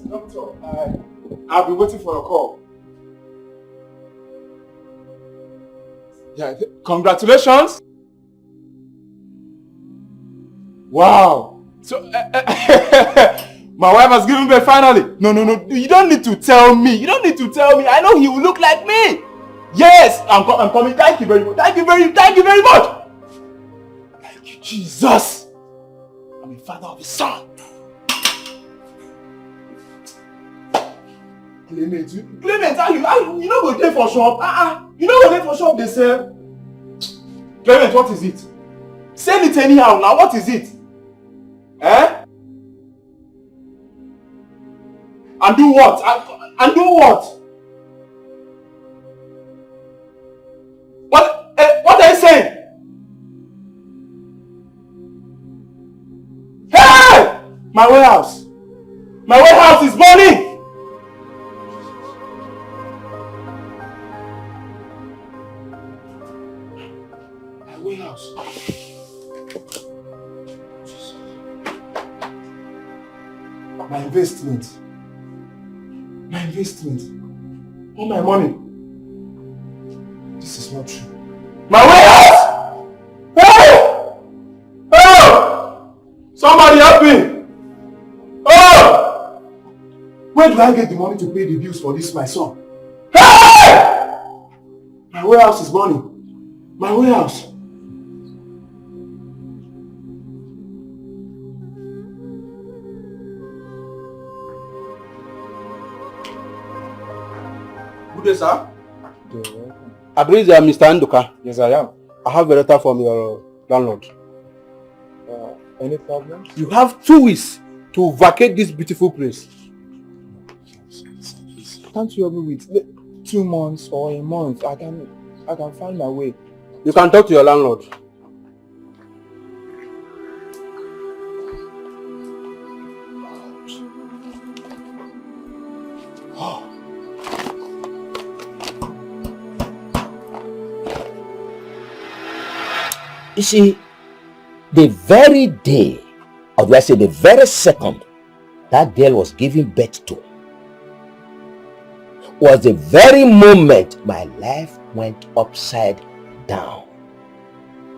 Doctor, I'll be waiting for a call. Yeah, congratulations. Wow. So, my wife has given birth finally. No. You don't need to tell me. I know he will look like me. Yes, I'm coming. Thank you very much. Thank you very much. Thank you, Jesus. I'm a father of a son. Clement, you know go dey for shop. You know go dey for shop, they say. Clement, what is it? Send it anyhow now. What is it? Eh? And do what? And do what? What are you saying? Hey! My warehouse is burning! My warehouse. My investment. All my money. This is not true. My warehouse! Hey! Oh! Somebody help me! Oh! Where do I get the money to pay the bills for this, my son? Hey! My warehouse is burning. My warehouse. Good day, sir. I believe you are Mr. Nduka. Yes, I am. I have a letter from your landlord. Any problem? You have 2 weeks to vacate this beautiful place. Can't you help me with 2 months or a month? I can find my way. You can talk to your landlord. You see, the very day, or do I say the very second that girl was giving birth to, was the very moment my life went upside down.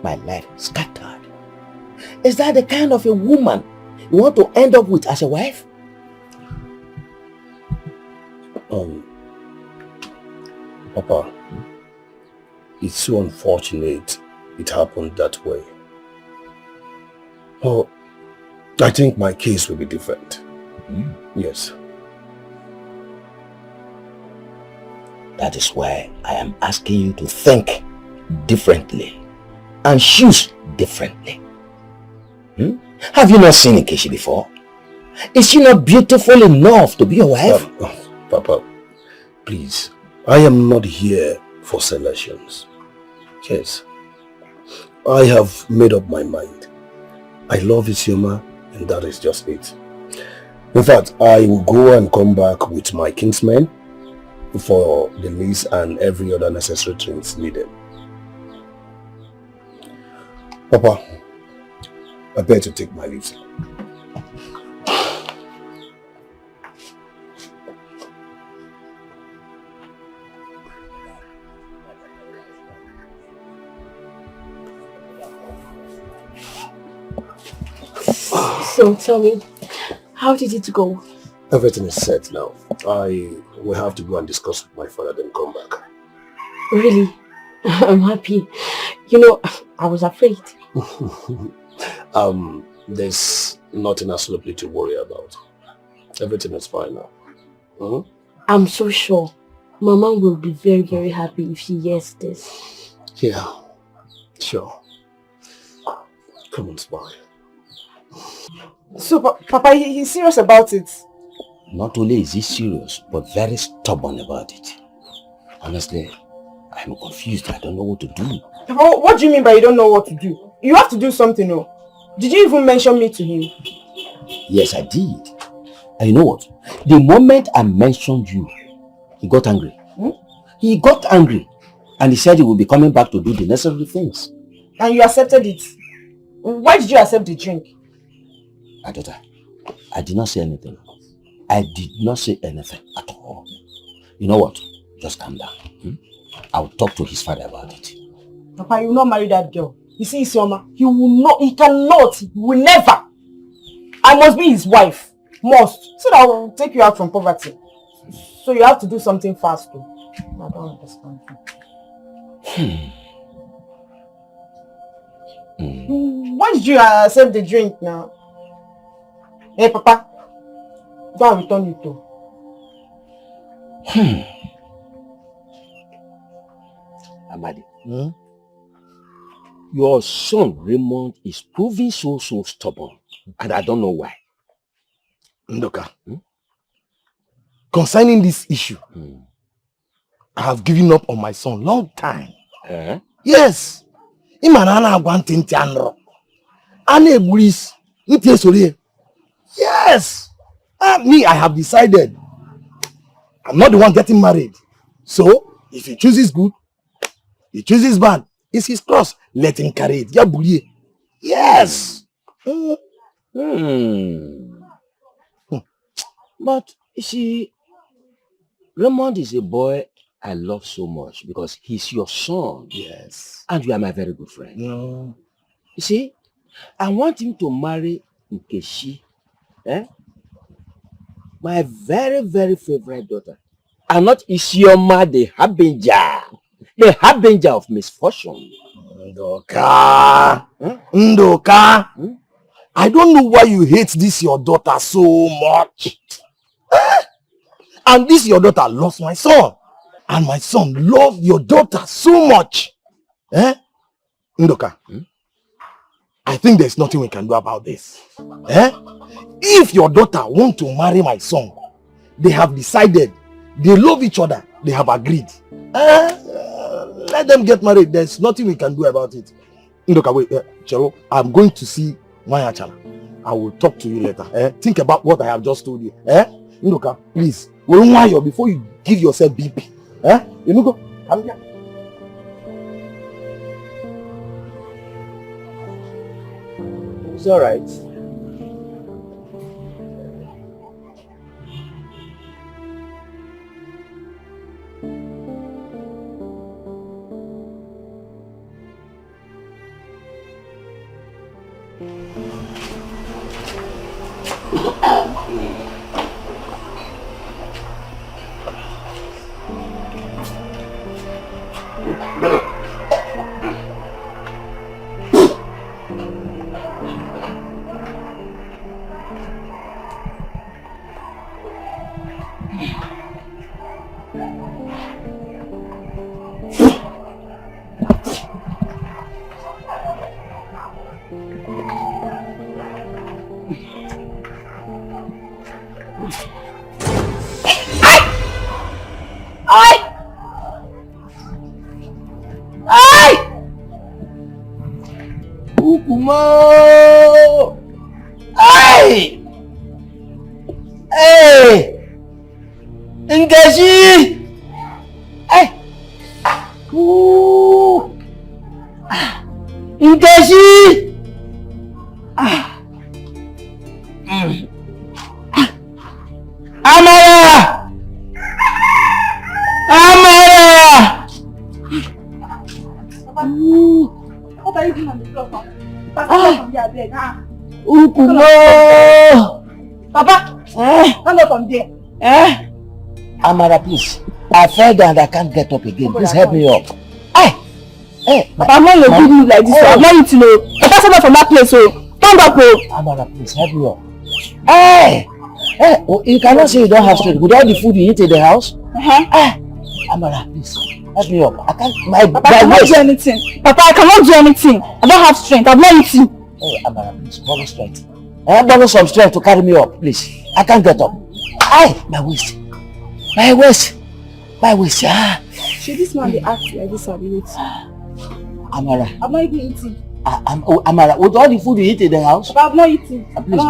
My life scattered. Is that the kind of a woman you want to end up with as a wife? Papa, it's so unfortunate it happened that way. Oh, I think my case will be different. Yes. That is why I am asking you to think differently and choose differently. Have you not seen Nkechi before? Is she not beautiful enough to be your wife? Papa, please, I am not here for selections. Yes, I have made up my mind. I love Isioma, and that is just it. In fact, I will go and come back with my kinsmen for the lease and every other necessary things needed. Papa, I better to take my leave. So tell me, how did it go? Everything is set now. I will have to go and discuss with my father, then come back. Really? I'm happy. You know, I was afraid. There's nothing absolutely to worry about. Everything is fine now. I'm so sure Mama will be very, very happy if she hears this. Yeah, sure. Come on, smile. So, Papa, he's serious about it? Not only is he serious, but very stubborn about it. Honestly, I'm confused. I don't know what to do. Papa, what do you mean by you don't know what to do? You have to do something, no? Did you even mention me to him? Yes, I did. And you know what? The moment I mentioned you, he got angry. He got angry. And he said he will be coming back to do the necessary things. And you accepted it? Why did you accept the drink? My daughter, I did not say anything. I did not say anything at all. You know what? Just calm down. I'll talk to his father about it. Papa, you will not marry that girl. You see, Isioma, he will not, he cannot, he will never. I must be his wife. Must. So that I will take you out from poverty. So you have to do something fast too. I don't understand. Why did you accept the drink now? Hey, Papa, go and return it to. Amadi, your son Raymond is proving so stubborn, and I don't know why. Ndoka, concerning this issue, I have given up on my son long time. Yes. Yes. Me, I have decided I'm not the one getting married. So, if he chooses good, he chooses bad. It's his cross. Let him carry it. Yes. But, you see, Raymond is a boy I love so much because he's your son. Yes. And you are my very good friend. You see, I want him to marry Nkechi, my very, very favorite daughter. And not Isioma, the harbinger of misfortune. Ndoka. Ndoka. I don't know why you hate this your daughter so much. And this your daughter loves my son. And my son loves your daughter so much. Ndoka, I think there's nothing we can do about this. If your daughter wants to marry my son, they have decided, they love each other, they have agreed. Let Let them get married. There's nothing we can do about it. Ndoka, wait, Chero, I'm going to see Maya Chala. I will talk to you later. Think about what I have just told you. Ndoka, please. Before you give yourself BP. You know, go. Come here. It's all right. Ukumo! Ay! Hey! Ngozi! Ay! Ooh! Ngozi! Amara! Amara! What are you doing on the floor? Ukumo! Papa! Stand up from there. Amara, please. I fell down and I can't get up again. Please help me up. Papa, I'm not your good mood like this. I'm not eating. Papa, stand up from that place. Stand up. Amara, please help me up. You cannot say you don't have strength. With all the food you eat in the house? Amara, please help me up. I can't. Papa, I cannot do anything. Papa, I cannot do anything. I don't have strength. I'm not eating. Amara, please borrow strength. Borrow some strength to carry me up, please. I can't get up. My waist. My waist. My waist. Should this man be acting like this ability? Amara. I'm not even eating. Amara, with all the food you eat in the house? But I'm not eating. Please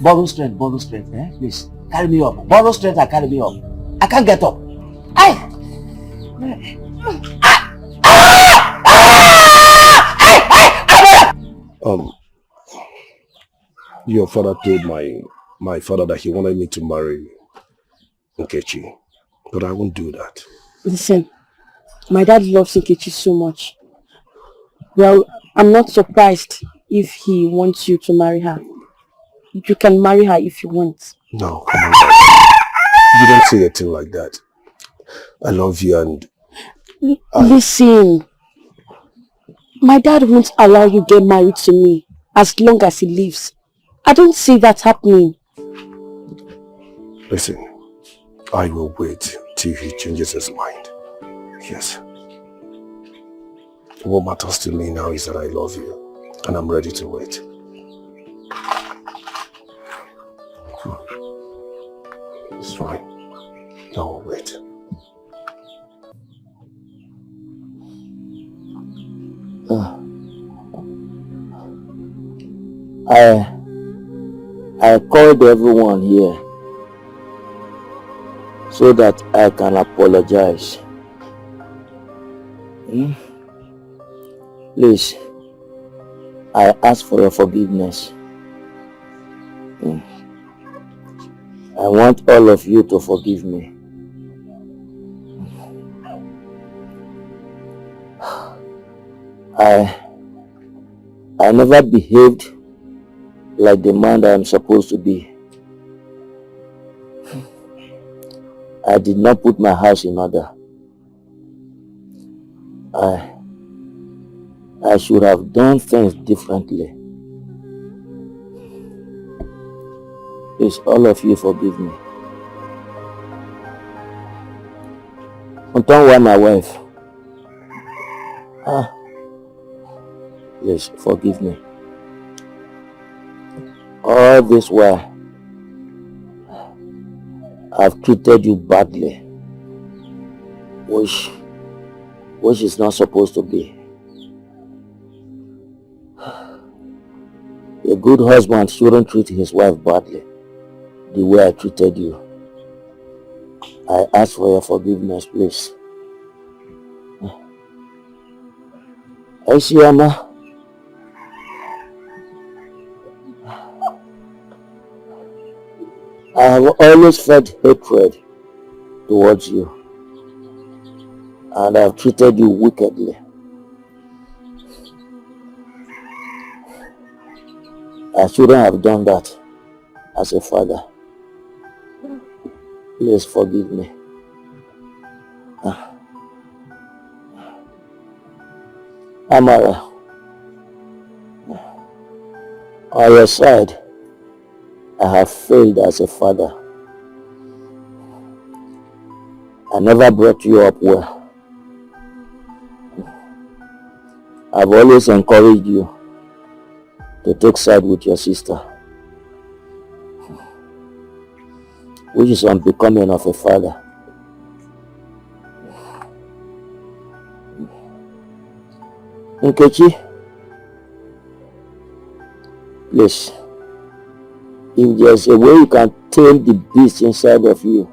borrow strength. Borrow strength. Please carry me up. Borrow strength and carry me up. I can't get up. Your father told my father that he wanted me to marry Nkechi, but I won't do that. Listen, my dad loves Nkechi so much. Well, I'm not surprised if he wants you to marry her. You can marry her if you want. No, come on, Dad. You don't say a thing like that. I love you and... Listen, my dad won't allow you to get married to me as long as he lives. I don't see that happening. Listen, I will wait till he changes his mind. Yes. What matters to me now is that I love you and I'm ready to wait. It's fine. I will wait. I called everyone here so that I can apologize. Please, I ask for your forgiveness. I want all of you to forgive me. I never behaved like the man that I'm supposed to be. I did not put my house in order. I should have done things differently. Please, all of you forgive me. Until my wife. Please, forgive me. All this while, I've treated you badly, which which is not supposed to be. A good husband shouldn't treat his wife badly the way I treated you. I ask for your forgiveness, please. Aishiama, I have always felt hatred towards you, and I have treated you wickedly. I shouldn't have done that as a father. Please forgive me. Amara, on your side, I have failed as a father. I never brought you up well. I've always encouraged you to take side with your sister, which is unbecoming of a father. Nkechi, please, if there's a way you can tame the beast inside of you,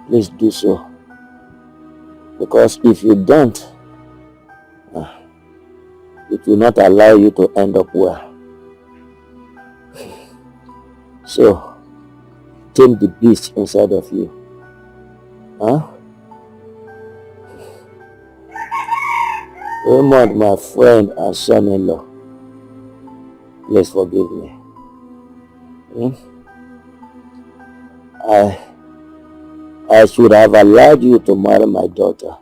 please do so. Because if you don't, it will not allow you to end up well. So, tame the beast inside of you. Raymond, my friend and son-in-law, please forgive me. I should have allowed you to marry my daughter.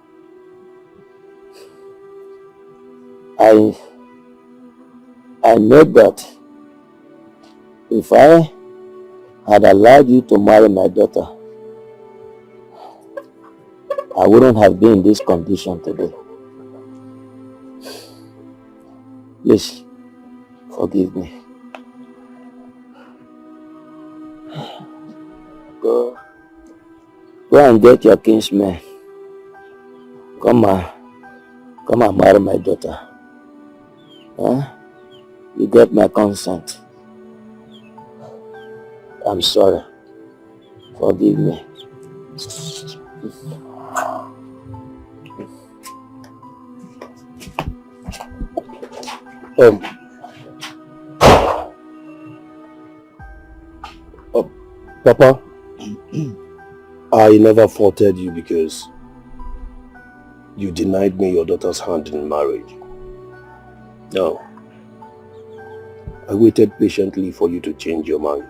I know that if I had allowed you to marry my daughter, I wouldn't have been in this condition today. Please, forgive me. Go and get your kinsman. Come and marry my daughter. You get my consent. I'm sorry. Forgive me. Papa, I never faulted you because you denied me your daughter's hand in marriage. No. I waited patiently for you to change your mind.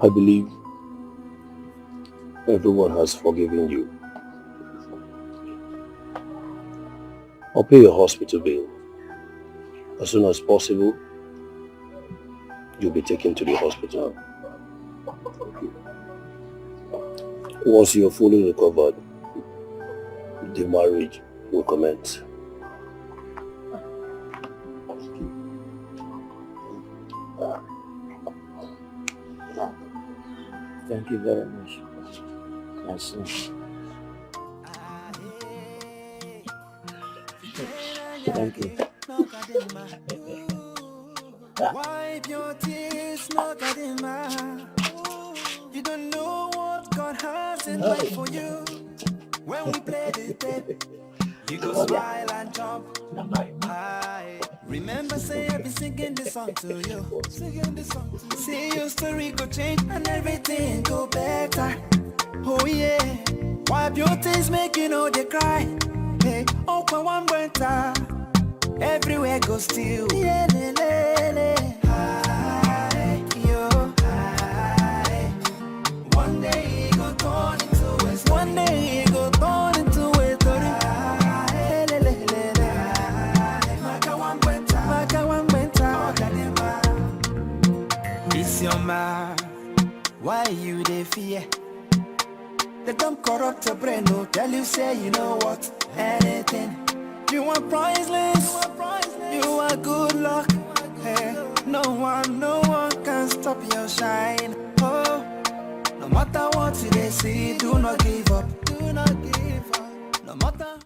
I believe everyone has forgiven you. I'll pay your hospital bill. As soon as possible, you'll be taken to the hospital. Once you're fully recovered, the marriage will commence. Thank you very much. My son. Thank you. Wipe your tears, knock at him. You don't know what God has in mind for you. When we play the tape, you go smile and jump. I remember say I be singing this song to you. See your story go change and everything go better. Oh yeah. Wipe your tears, make you know they cry. Hey, open one winter. Everywhere goes still. Yeah, one day it go turn into it. One day it go turn into it. It's your man. Why you they fear? They don't corrupt your brain. No, tell you say you know what? Anything. You are priceless. You are good luck. Hey, no one can stop your shine. Oh, no matter what. what you they see, do not give up. Do not give up. No matter